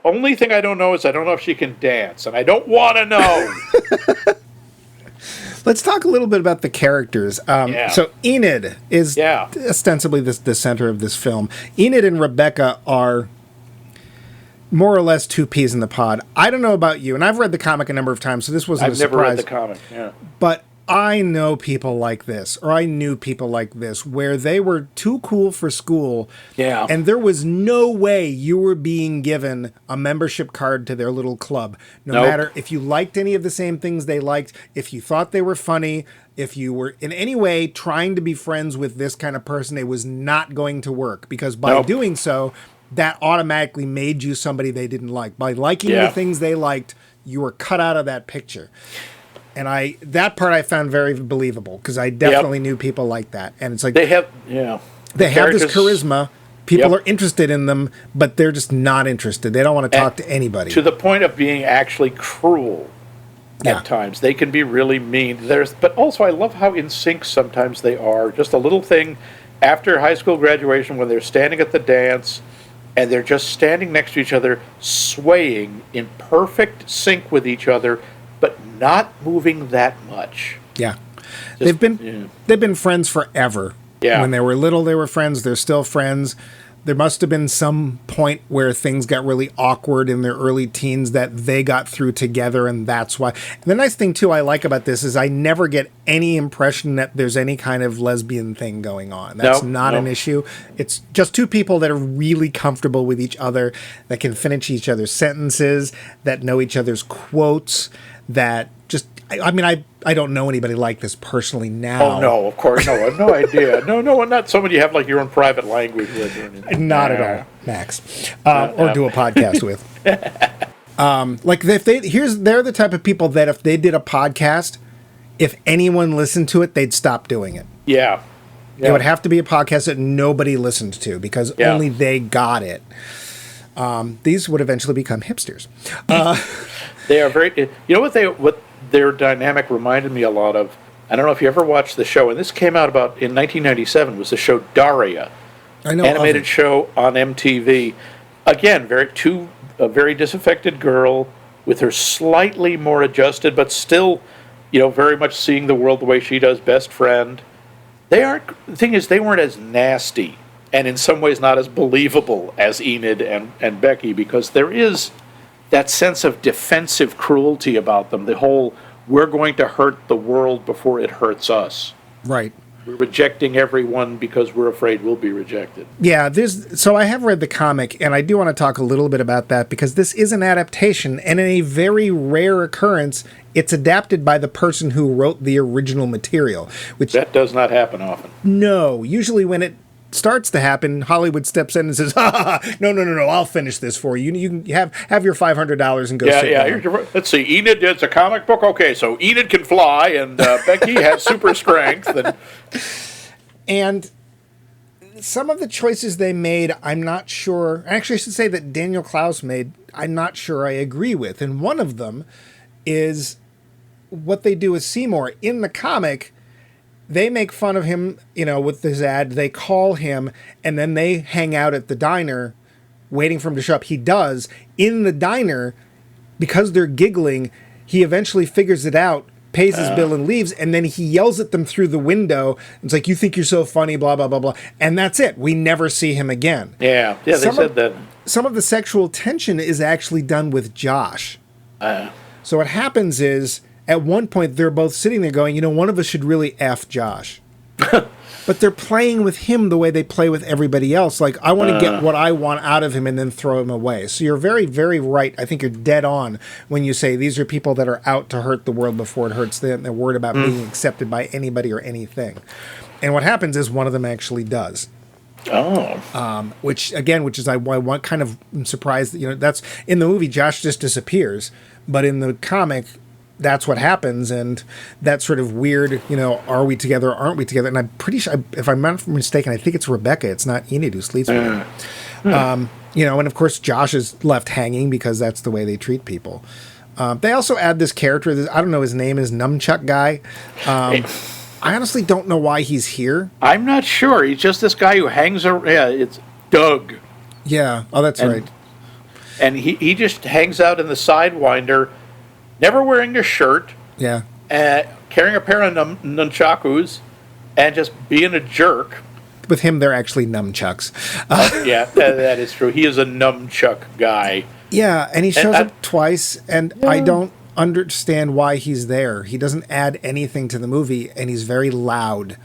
only thing I don't know is I don't know if she can dance, and I don't want to know. Let's talk a little bit about the characters. So Enid is ostensibly the center of this film. Enid and Rebecca are more or less two peas in the pod. I don't know about you, and I've read the comic a number of times, so this wasn't a surprise. I've never read the comic, But I know people like this, or I knew people like this, where they were too cool for school, and there was no way you were being given a membership card to their little club. No matter if you liked any of the same things they liked, if you thought they were funny, if you were in any way trying to be friends with this kind of person, it was not going to work, because by doing so, that automatically made you somebody they didn't like. By liking the things they liked, you were cut out of that picture. And that part I found very believable, because I definitely knew people like that. And it's like they have this charisma. People are interested in them, but they're just not interested. They don't want to talk to anybody. To the point of being actually cruel at times. They can be really mean. But also I love how in sync sometimes they are. Just a little thing after high school graduation when they're standing at the dance and they're just standing next to each other, swaying in perfect sync with each other, but not moving that much. Yeah. They've been friends forever. Yeah. When they were little, they were friends. They're still friends. There must have been some point where things got really awkward in their early teens that they got through together, and that's why. And the nice thing, too, I like about this is I never get any impression that there's any kind of lesbian thing going on. That's not an issue. It's just two people that are really comfortable with each other, that can finish each other's sentences, that know each other's quotes, that just... I mean, I don't know anybody like this personally now. Oh, no, of course. No, I have no idea. No, not somebody you have like your own private language with or anything. Not at all, Max. Or do a podcast with. Like, if they're the type of people that if they did a podcast, if anyone listened to it, they'd stop doing it. Yeah. It would have to be a podcast that nobody listened to because only they got it. These would eventually become hipsters. They are very... You know what their dynamic reminded me a lot of? I don't know if you ever watched the show, and this came out about in 1997, was the show Daria. I know. Animated show on MTV. Again, a very disaffected girl with her slightly more adjusted, but still, very much seeing the world the way she does, best friend. The thing is, they weren't as nasty, and in some ways not as believable as Enid and Becky, because there is that sense of defensive cruelty about them. The whole, we're going to hurt the world before it hurts us. Right. We're rejecting everyone because we're afraid we'll be rejected. Yeah, so I have read the comic, and I do want to talk a little bit about that, because this is an adaptation, and in a very rare occurrence, it's adapted by the person who wrote the original material. Which that does not happen often. No. Usually when it starts to happen, Hollywood steps in and says, no, I'll finish this for you. You can have your $500 and go sit down. Let's see, Enid is a comic book? Okay, so Enid can fly, and Becky has super strength. And some of the choices they made, I'm not sure... Actually, I should say that Daniel Clowes made, I'm not sure I agree with. And one of them is what they do with Seymour. In the comic... They make fun of him, with his ad. They call him, and then they hang out at the diner waiting for him to show up. He does. In the diner, because they're giggling, he eventually figures it out, pays his bill, and leaves, and then he yells at them through the window. It's like, you think you're so funny, blah, blah, blah, blah. And that's it. We never see him again. Yeah, they said that. Some of the sexual tension is actually done with Josh. So what happens is... At one point, they're both sitting there going, one of us should really F Josh. But they're playing with him the way they play with everybody else. Like, I want to get what I want out of him and then throw him away. So you're very, very right. I think you're dead on when you say these are people that are out to hurt the world before it hurts them. They're worried about being accepted by anybody or anything. And what happens is one of them actually does. Which is I kind of surprised that, that's in the movie, Josh just disappears. But in the comic... that's what happens, and that sort of weird, are we together or aren't we together? And I'm pretty sure, if I'm not mistaken, I think it's Rebecca. It's not Enid who sleeps with him. And of course Josh is left hanging because that's the way they treat people. They also add this character, I don't know, his name is Nunchuck Guy. I honestly don't know why he's here. I'm not sure. He's just this guy who hangs around. Yeah, it's Doug. Yeah, that's right. And he just hangs out in the Sidewinder, never wearing a shirt. Yeah. Carrying a pair of nunchakus, and just being a jerk. With him, they're actually nunchucks. Yeah, that is true. He is a nunchuck guy. Yeah, and he shows up twice, and I don't understand why he's there. He doesn't add anything to the movie, and he's very loud.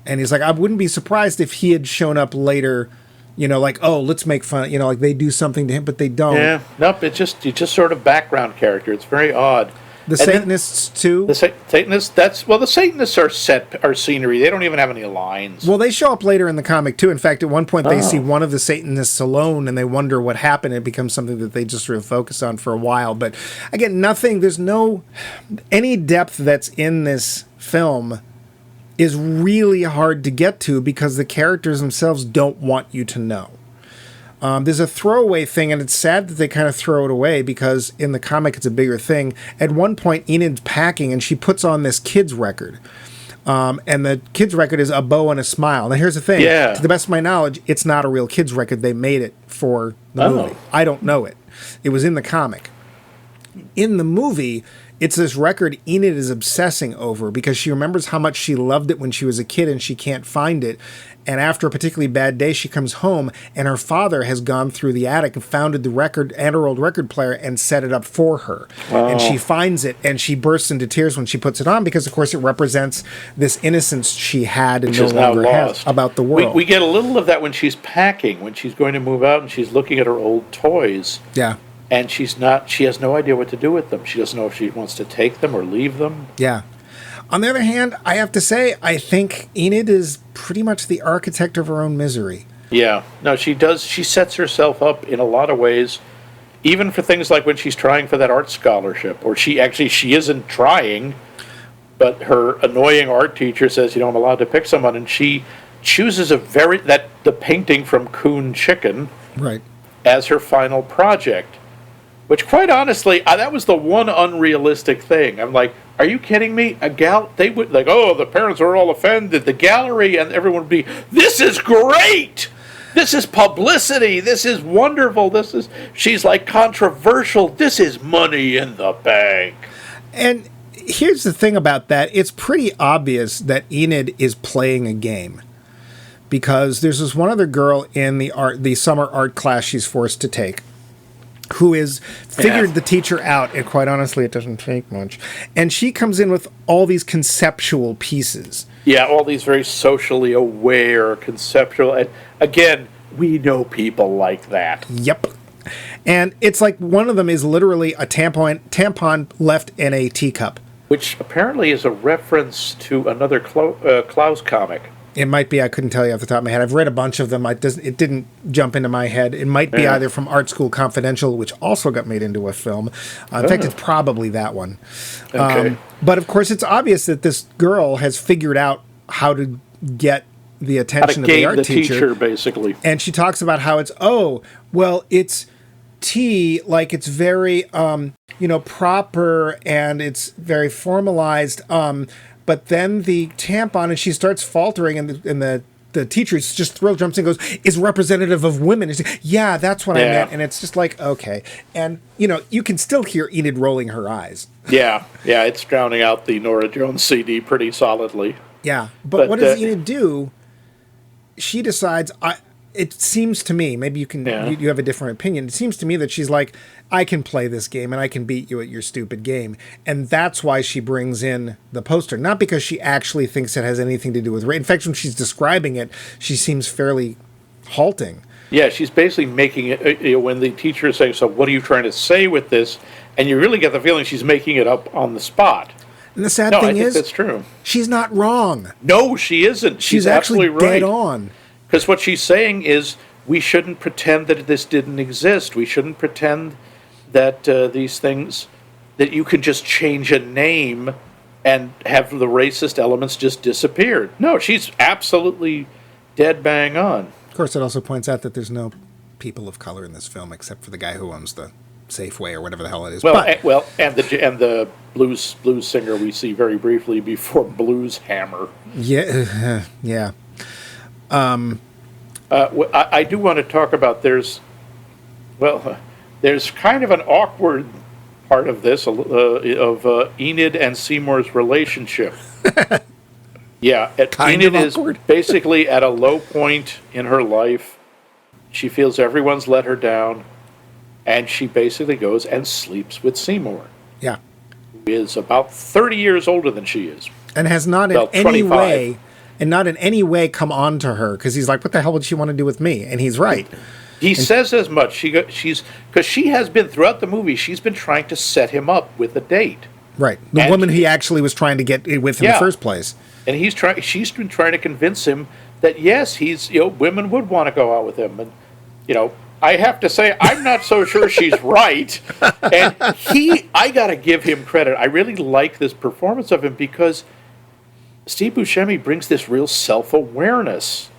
And he's like, I wouldn't be surprised if he had shown up later, like, oh, let's make fun, like they do something to him, but they don't. Yeah, nope, he's just sort of background character. It's very odd. The Satanists, too? The Satanists, the Satanists are scenery. They don't even have any lines. Well, they show up later in the comic, too. In fact, at one point, they see one of the Satanists alone, and they wonder what happened. It becomes something that they just sort of focus on for a while. But, again, there's any depth that's in this film is really hard to get to because the characters themselves don't want you to know. There's a throwaway thing, and it's sad that they kind of throw it away because in the comic it's a bigger thing. At one point, Enid's packing, and she puts on this kid's record. And the kid's record is A Bow and a Smile. Now, here's the thing. Yeah. To the best of my knowledge, it's not a real kid's record. They made it for the movie. I don't know it. It was in the comic. In the movie, it's this record Enid is obsessing over because she remembers how much she loved it when she was a kid and she can't find it. And after a particularly bad day, she comes home and her father has gone through the attic and founded the record and her old record player and set it up for her. Oh. And she finds it and she bursts into tears when she puts it on because, of course, it represents this innocence she had and no longer has about the world. We get a little of that when she's packing, when she's going to move out and she's looking at her old toys. Yeah. And she has no idea what to do with them. She doesn't know if she wants to take them or leave them. Yeah. On the other hand, I have to say, I think Enid is pretty much the architect of her own misery. Yeah. No, she does. She sets herself up in a lot of ways, even for things like when she's trying for that art scholarship, or she isn't trying, but her annoying art teacher says, I'm allowed to pick someone, and she chooses the painting from Coon Chicken right as her final project. Which, quite honestly, that was the one unrealistic thing. I'm like, are you kidding me? They would, like, oh, the parents are all offended. The gallery and everyone would be, this is great! This is publicity. This is wonderful. She's like controversial. This is money in the bank. And here's the thing about that. It's pretty obvious that Enid is playing a game. Because there's this one other girl in the summer art class she's forced to take, who has figured the teacher out, and quite honestly, it doesn't take much. And she comes in with all these conceptual pieces. Yeah, all these very socially aware, conceptual. And again, we know people like that. Yep. And it's like one of them is literally a tampon left in a teacup. Which apparently is a reference to another Clowes comic. It might be. I couldn't tell you off the top of my head. I've read a bunch of them. It didn't jump into my head. It might be either from Art School Confidential, which also got made into a film. In fact, it's probably that one. Okay. But, of course, it's obvious that this girl has figured out how to get the attention of the art teacher, basically. And she talks about how it's, it's tea, like it's very, proper and it's very formalized, but then the tampon, and she starts faltering, and the teacher just jumps in and goes, is representative of women. And she's, yeah, that's what I meant. And it's just like, okay. And, you can still hear Enid rolling her eyes. Yeah, it's drowning out the Nora Jones CD pretty solidly. Yeah, but what does Enid do? She decides, it seems to me, maybe you have a different opinion. It seems to me that she's like, I can play this game and I can beat you at your stupid game. And that's why she brings in the poster. Not because she actually thinks it has anything to do with race. In fact, when she's describing it, she seems fairly halting. Yeah, she's basically making it, when the teacher is saying, so what are you trying to say with this? And you really get the feeling she's making it up on the spot. And the sad thing is, that's true. She's not wrong. No, she isn't. She's actually dead on. Because what she's saying is, we shouldn't pretend that this didn't exist. We shouldn't pretend that these things that you can just change a name and have the racist elements just disappear. No, she's absolutely dead bang on. Of course, it also points out that there's no people of color in this film except for the guy who owns the Safeway or whatever the hell it is. And the blues singer we see very briefly before Blues Hammer. Yeah, yeah. I do want to talk about there's kind of an awkward part of this of Enid and Seymour's relationship. Yeah, Enid is basically at a low point in her life. She feels everyone's let her down, and she basically goes and sleeps with Seymour. Yeah, who is about 30 years older than she is, and has not in any way come on to her, because he's like, "What the hell would she want to do with me?" And he's right. He says as much. Because she has been throughout the movie. She's been trying to set him up with a date. Right, the woman he actually was trying to get with in the first place. And she's been trying to convince him that yes, women would want to go out with him, and I have to say I'm not so sure she's right. And I got to give him credit. I really like this performance of him because Steve Buscemi brings this real self-awareness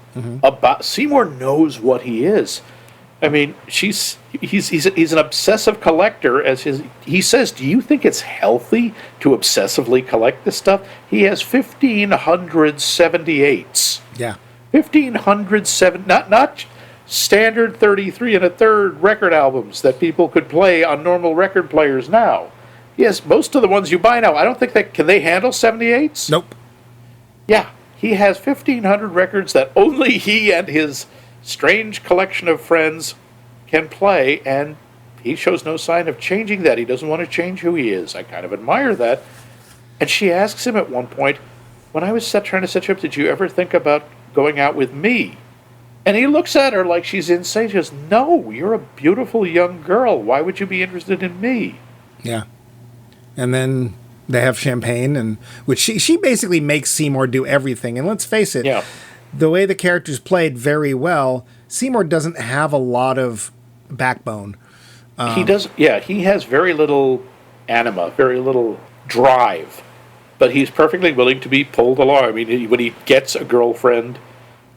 about Seymour knows what he is. I mean, he's an obsessive collector. He says, "Do you think it's healthy to obsessively collect this stuff?" He has 1,578s. Yeah, 1,507, not standard 33 and a third record albums that people could play on normal record players now. Yes, most of the ones you buy now, I don't think can they handle 78s? Nope. Yeah, he has 1,500 records that only he and his strange collection of friends can play, and he shows no sign of changing that. He doesn't want to change who he is. I kind of admire that. And she asks him at one point, "When I was trying to set you up, did you ever think about going out with me?" And he looks at her like she's insane. She goes, "No, you're a beautiful young girl. Why would you be interested in me?" Yeah. And then they have champagne, and which she basically makes Seymour do everything. And let's face it, the way the character's played very well, Seymour doesn't have a lot of backbone. He does. Yeah, he has very little anima, very little drive, but he's perfectly willing to be pulled along. I mean, when he gets a girlfriend,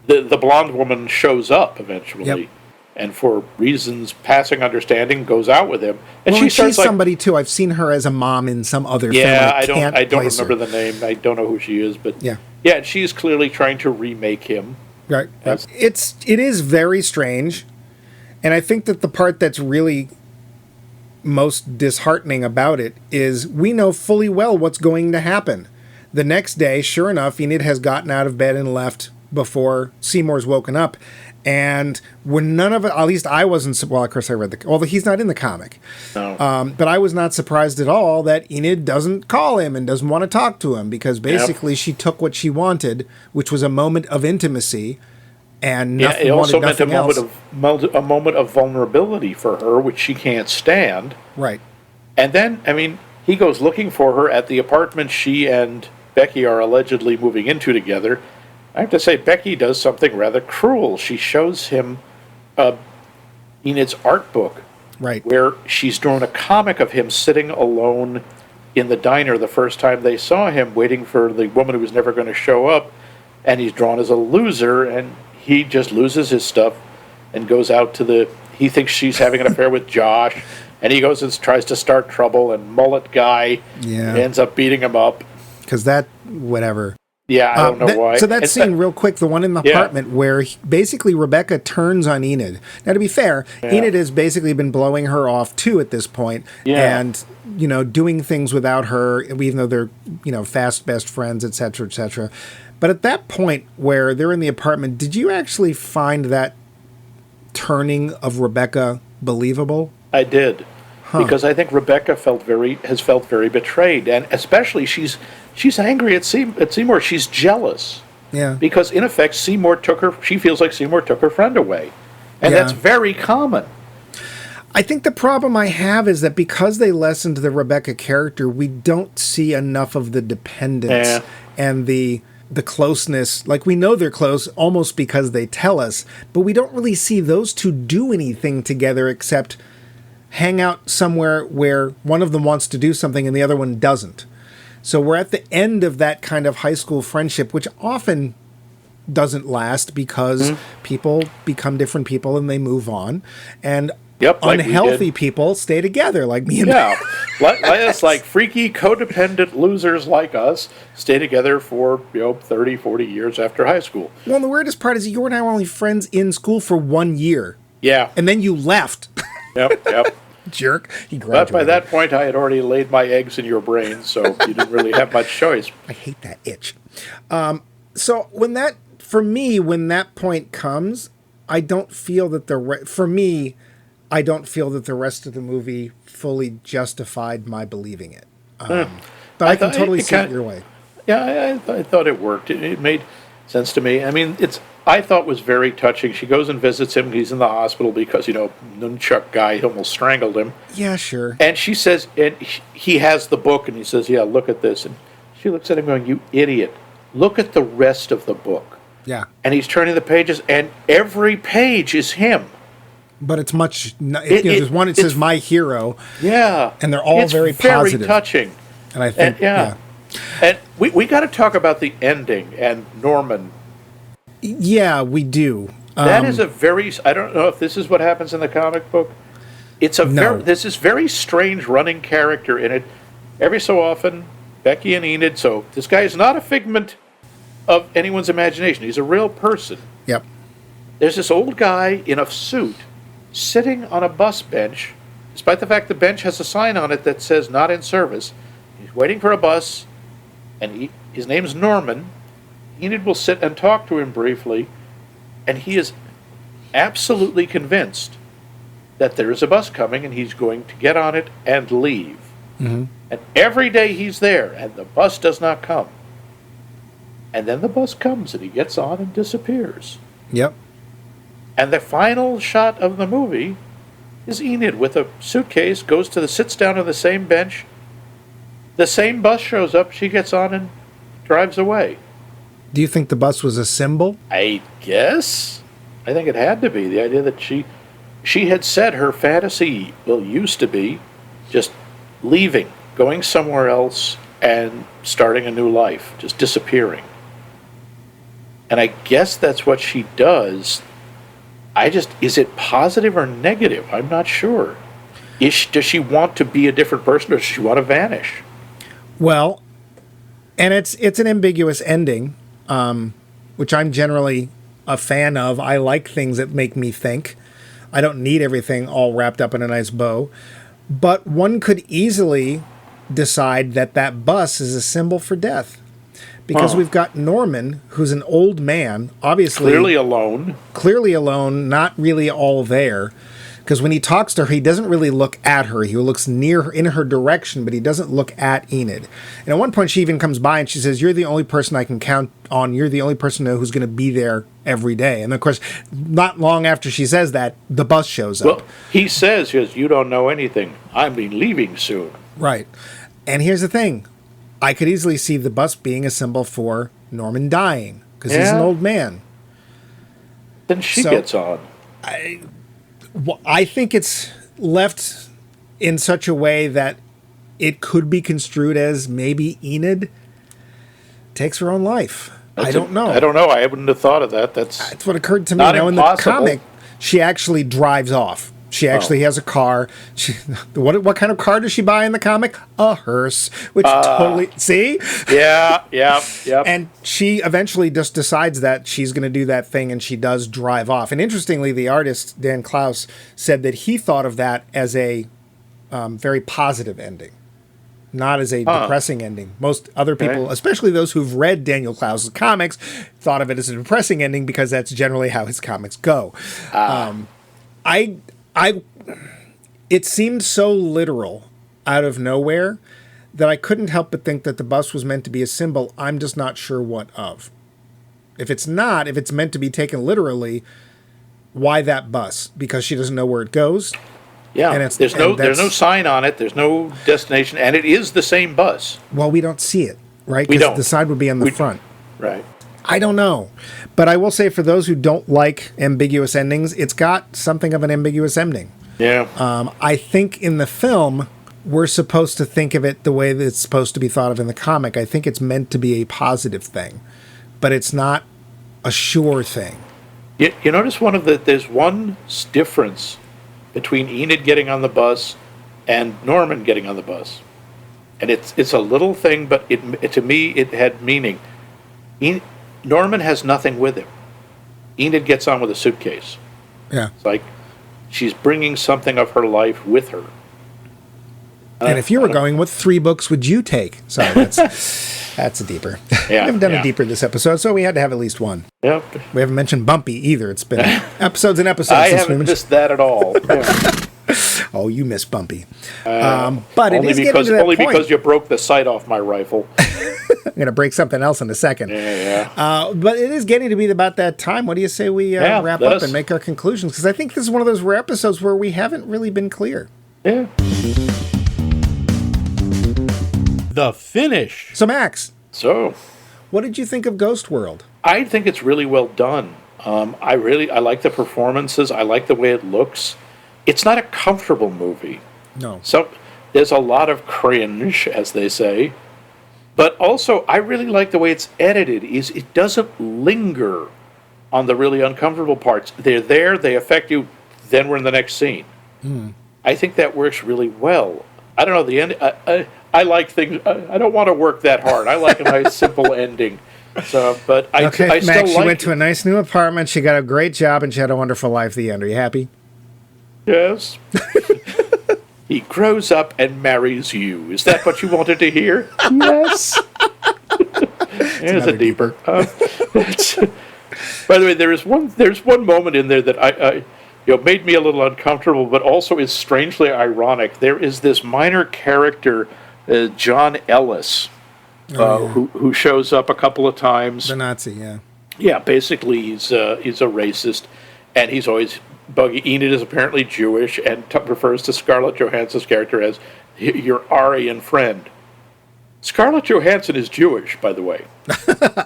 the blonde woman shows up eventually, and for reasons passing understanding, goes out with him. And she's somebody too. I've seen her as a mom in some other film. I don't remember the name. I don't know who she is, but and she's clearly trying to remake him. Right. It is very strange, and I think that the part that's really most disheartening about it is we know fully well what's going to happen. The next day, sure enough, Enid has gotten out of bed and left before Seymour's woken up. And when none of it, at least I wasn't, well, of course I read he's not in the comic. No. But I was not surprised at all that Enid doesn't call him and doesn't want to talk to him, because basically she took what she wanted, which was a moment of intimacy, and nothing, it also meant a moment of vulnerability for her, which she can't stand. Right. And then, I mean, he goes looking for her at the apartment she and Becky are allegedly moving into together. I have to say, Becky does something rather cruel. She shows him Enid's art book, right, where she's drawn a comic of him sitting alone in the diner the first time they saw him, waiting for the woman who was never going to show up, and he's drawn as a loser, and he just loses his stuff and goes out to he thinks she's having an affair with Josh, and he goes and tries to start trouble, and mullet guy ends up beating him up. Because whatever. Yeah, I don't know why. So that scene, real quick, the one in the apartment where basically Rebecca turns on Enid. Now, to be fair, Enid has basically been blowing her off too at this point, and doing things without her, even though they're fast best friends, etc., etc. But at that point where they're in the apartment, did you actually find that turning of Rebecca believable? I did. Because I think Rebecca has felt very betrayed, and especially she's angry at Seymour. She's jealous. Yeah. Because in effect, she feels like Seymour took her friend away, and that's very common. I think the problem I have is that because they lessened the Rebecca character, we don't see enough of the dependence and the closeness. Like, we know they're close almost because they tell us, but we don't really see those two do anything together except hang out somewhere where one of them wants to do something and the other one doesn't. So we're at the end of that kind of high school friendship, which often doesn't last because people become different people and they move on. And unhealthy people stay together, like me and it's like freaky, codependent losers like us stay together for 30, 40 years after high school. Well, the weirdest part is you and I were only friends in school for 1 year. Yeah. And then you left. Yep. Jerk. He graduated. But by that point, I had already laid my eggs in your brain, so you didn't really have much choice. I hate that itch. So when that point comes, I don't feel that I don't feel that the rest of the movie fully justified my believing it. But I can totally see it your way. Yeah, I thought it worked. It made sense to me. I mean, I thought was very touching. She goes and visits him. He's in the hospital because, nunchuck guy almost strangled him. Yeah, sure. And she says, and he has the book, and he says, yeah, look at this. And she looks at him going, you idiot. Look at the rest of the book. Yeah. And he's turning the pages, and every page is him. But it's much. There's one that says "My Hero." Yeah, and they're all very positive, very touching. And I think, and we got to talk about the ending and Norman. Yeah, we do. That is a very. I don't know if this is what happens in the comic book. There's this very strange running character in it. Every so often, Becky and Enid. So this guy is not a figment of anyone's imagination. He's a real person. Yep. There's this old guy in a suit sitting on a bus bench, despite the fact the bench has a sign on it that says not in service. He's waiting for a bus, and his name's Norman. Enid will sit and talk to him briefly, and he is absolutely convinced that there is a bus coming and he's going to get on it and leave. Mm-hmm. And every day he's there, and the bus does not come. And then the bus comes, and he gets on and disappears. Yep. And the final shot of the movie is Enid with a suitcase, sits down on the same bench. The same bus shows up, she gets on and drives away. Do you think the bus was a symbol? I guess. I think it had to be. The idea that she had said her fantasy used to be just leaving, going somewhere else and starting a new life, just disappearing. And I guess that's what she does. Is it positive or negative? I'm not sure. Does she want to be a different person, or does she want to vanish? Well, and it's an ambiguous ending, which I'm generally a fan of. I like things that make me think. I don't need everything all wrapped up in a nice bow. But one could easily decide that bus is a symbol for death. Because we've got Norman, who's an old man, obviously... Clearly alone, not really all there. Because when he talks to her, he doesn't really look at her. He looks in her direction, but he doesn't look at Enid. And at one point, she even comes by and she says, you're the only person I can count on. You're the only person who's going to be there every day. And of course, not long after she says that, the bus shows up. Well, he says, you don't know anything. I'm leaving soon. Right. And here's the thing. I could easily see the bus being a symbol for Norman dying, because he's an old man. Then she gets on. I think it's left in such a way that it could be construed as maybe Enid takes her own life. I don't know. I wouldn't have thought of that. That's what occurred to me. Not in the comic, she actually drives off. She actually has a car. What kind of car does she buy in the comic? A hearse, which totally... See? Yeah. And she eventually just decides that she's going to do that thing, and she does drive off. And interestingly, the artist, Dan Clowes, said that he thought of that as a very positive ending, not as a depressing ending. Most other people, especially those who've read Daniel Clowes' comics, thought of it as a depressing ending because that's generally how his comics go. It seemed so literal out of nowhere that I couldn't help but think that the bus was meant to be a symbol. I'm just not sure what of. If it's meant to be taken literally, why that bus? Because she doesn't know where it goes. Yeah, and there's no sign on it. There's no destination, and it is the same bus. Well, we don't see it, right? Because the sign would be on the front. Right. I don't know. But I will say, for those who don't like ambiguous endings, it's got something of an ambiguous ending. Yeah. I think in the film, we're supposed to think of it the way that it's supposed to be thought of in the comic. I think it's meant to be a positive thing, but it's not a sure thing. You notice there's one difference between Enid getting on the bus and Norman getting on the bus. And it's a little thing, but to me, it had meaning. Norman has nothing with him. Enid gets on with a suitcase. Yeah. It's like she's bringing something of her life with her. And if you were going, what 3 books would you take? Sorry, that's a deeper. Yeah, we haven't done a deeper this episode, so we had to have at least one. Yep. We haven't mentioned Bumpy either. It's been episodes and episodes. I haven't missed that at all. Yeah. Oh, you miss Bumpy. But it is because, getting to that only point. because you broke the sight off my rifle. I'm going to break something else in a second. Yeah. But it is getting to be about that time. What do you say we wrap up and make our conclusions? Because I think this is one of those rare episodes where we haven't really been clear. Yeah. The finish. So, Max. So, what did you think of Ghost World? I think it's really well done. I like the performances. I like the way it looks. It's not a comfortable movie. No. So there's a lot of cringe, as they say. But also, I really like the way it's edited. It doesn't linger on the really uncomfortable parts. They're there, they affect you, then we're in the next scene. I think that works really well. I don't know, the end... I like things... I don't want to work that hard. I like a nice, simple ending. So, but I Max, still she went to a nice new apartment, she got a great job, and she had a wonderful life at the end. Are you happy? Yes. He grows up and marries you. Is that what you wanted to hear? Yes. There's a deeper. By the way, there's one moment in there that I made me a little uncomfortable, but also is strangely ironic. There is this minor character, John Ellis, who shows up a couple of times. The Nazi, yeah. Yeah, basically he's a racist, and he's always buggy. Enid is apparently Jewish and refers to Scarlett Johansson's character as your Aryan friend. Scarlett Johansson is Jewish, by the way.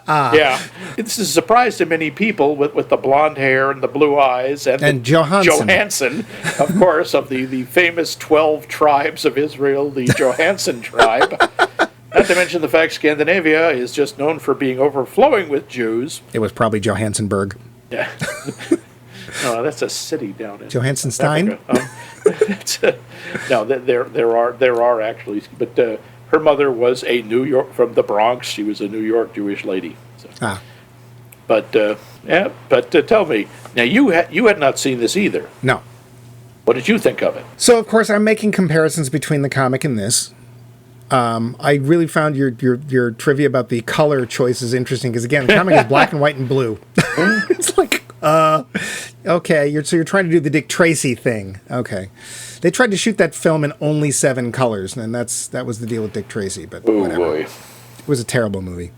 Yeah. This is a surprise to many people with the blonde hair and the blue eyes. And Johansson, of course, of the famous 12 tribes of Israel, the Johansson tribe. Not to mention the fact Scandinavia is just known for being overflowing with Jews. It was probably Johansenburg. Yeah. No, that's a city down in Johansenstein. No, there are actually, but her mother was a New York from the Bronx. She was a New York Jewish lady. So. But tell me now, you had not seen this either. No. What did you think of it? So of course I'm making comparisons between the comic and this. I really found your trivia about the color choices interesting because again, the comic is black and white and blue. It's like, okay, you're trying to do the Dick Tracy thing. Okay, they tried to shoot that film in only 7 colors, and that was the deal with Dick Tracy. But whatever. Boy. It was a terrible movie.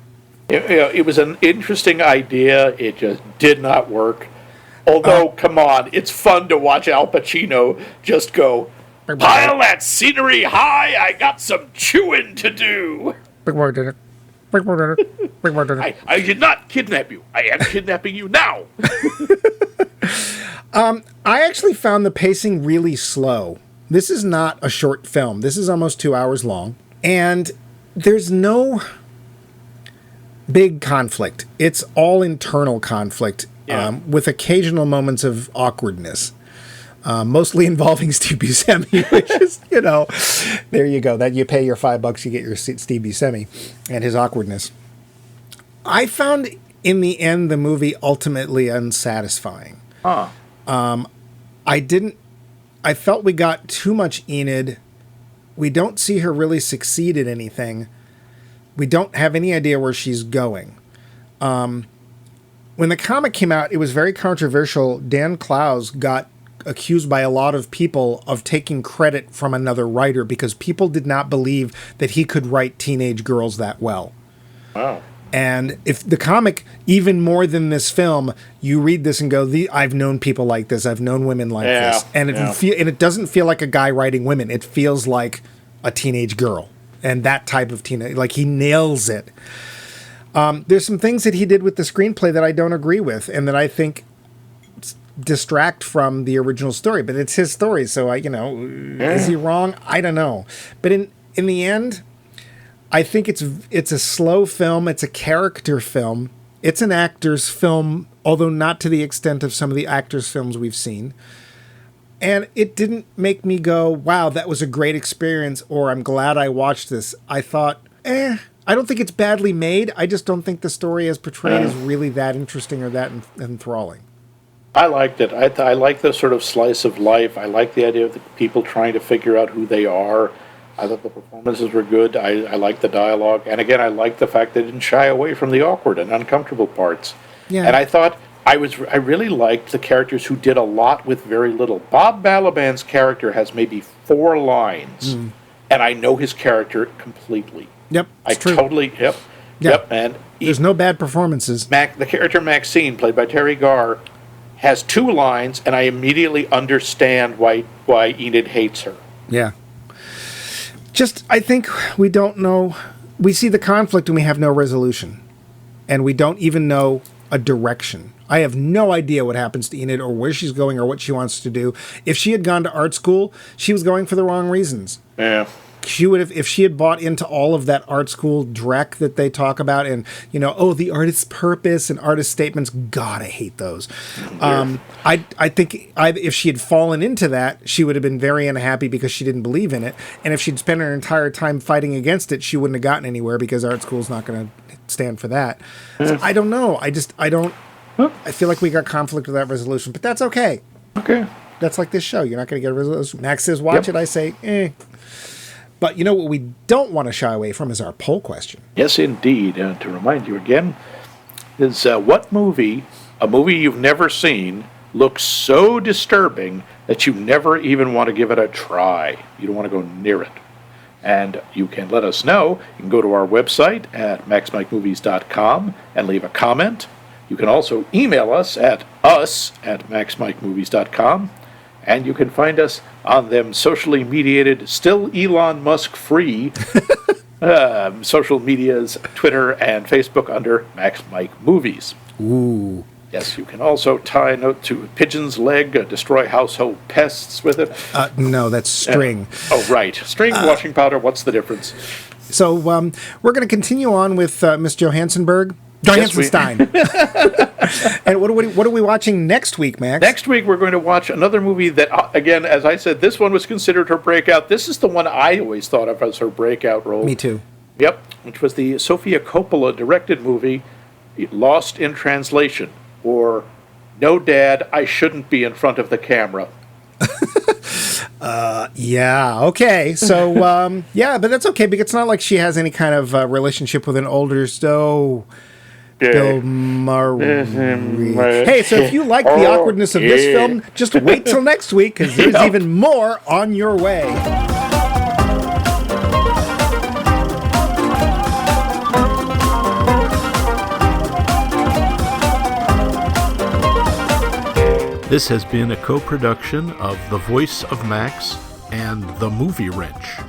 It was an interesting idea. It just did not work. Although, come on, it's fun to watch Al Pacino just go, pile that scenery high, I got some chewing to do. I did not kidnap you. I am kidnapping you now. I actually found the pacing really slow. This is not a short film. This is almost 2 hours long. And there's no big conflict. It's all internal conflict, with occasional moments of awkwardness. Mostly involving Steve Buscemi, which is, there you go. That you pay your $5, you get your Steve Buscemi and his awkwardness. I found in the end the movie ultimately unsatisfying. I felt we got too much Enid. We don't see her really succeed at anything. We don't have any idea where she's going. When the comic came out, it was very controversial. Dan Clowes got accused by a lot of people of taking credit from another writer because people did not believe that he could write teenage girls that well. Wow. And if the comic, even more than this film, you read this and go, I've known people like this. I've known women like this. And it doesn't feel like a guy writing women. It feels like a teenage girl. And that type of teenage, like he nails it. There's some things that he did with the screenplay that I don't agree with and that I think distract from the original story, but it's his story. So is he wrong? I don't know. But in the end, I think it's a slow film. It's a character film. It's an actor's film, although not to the extent of some of the actors' films we've seen. And it didn't make me go, wow, that was a great experience, or I'm glad I watched this. I thought, I don't think it's badly made. I just don't think the story as portrayed is really that interesting or that enthralling. I liked it. I like the sort of slice of life. I like the idea of the people trying to figure out who they are. I thought the performances were good. I liked the dialogue. And again, I liked the fact they didn't shy away from the awkward and uncomfortable parts. Yeah. And I thought I really liked the characters who did a lot with very little. Bob Balaban's character has maybe 4 lines, and I know his character completely. Yep, it's true. Totally, yep. And there's no bad performances. The character Maxine, played by Terry Garr, has 2 lines, and I immediately understand why Enid hates her. Yeah. I think we don't know. We see the conflict and we have no resolution. And we don't even know a direction. I have no idea what happens to Enid or where she's going or what she wants to do. If she had gone to art school, she was going for the wrong reasons. Yeah. She would have, if she had bought into all of that art school dreck that they talk about and, the artist's purpose and artist statements, God, I hate those. I think if she had fallen into that, she would have been very unhappy because she didn't believe in it. And if she'd spent her entire time fighting against it, she wouldn't have gotten anywhere because art school's not going to stand for that. So I don't know. I feel like we got conflict without resolution, but that's okay. Okay. That's like this show. You're not going to get a resolution. Max says, watch it. I say, But what we don't want to shy away from is our poll question. Yes, indeed. To remind you again, is what movie, a movie you've never seen, looks so disturbing that you never even want to give it a try. You don't want to go near it. And you can let us know. You can go to our website at maxmikemovies.com and leave a comment. You can also email us at maxmikemovies.com. And you can find us on them socially mediated, still Elon Musk free social medias, Twitter and Facebook under Max Mike Movies. Ooh. Yes, you can also tie a note to Pigeon's Leg, destroy household pests with it. No, that's string. Right. String, washing powder, what's the difference? So we're going to continue on with Miss Johansenberg. Johansenstein. And what are we watching next week, Max? Next week we're going to watch another movie that, again, as I said, this one was considered her breakout. This is the one I always thought of as her breakout role. Me too. Yep, which was the Sofia Coppola directed movie, Lost in Translation, or No Dad, I Shouldn't Be in Front of the Camera. Yeah, okay. So, but that's okay because it's not like she has any kind of relationship with an older Bill Murray. Hey, so if you like the awkwardness of this film, just wait till next week because there's even more on your way. This has been a co-production of The Voice of Max and The Movie Wrench.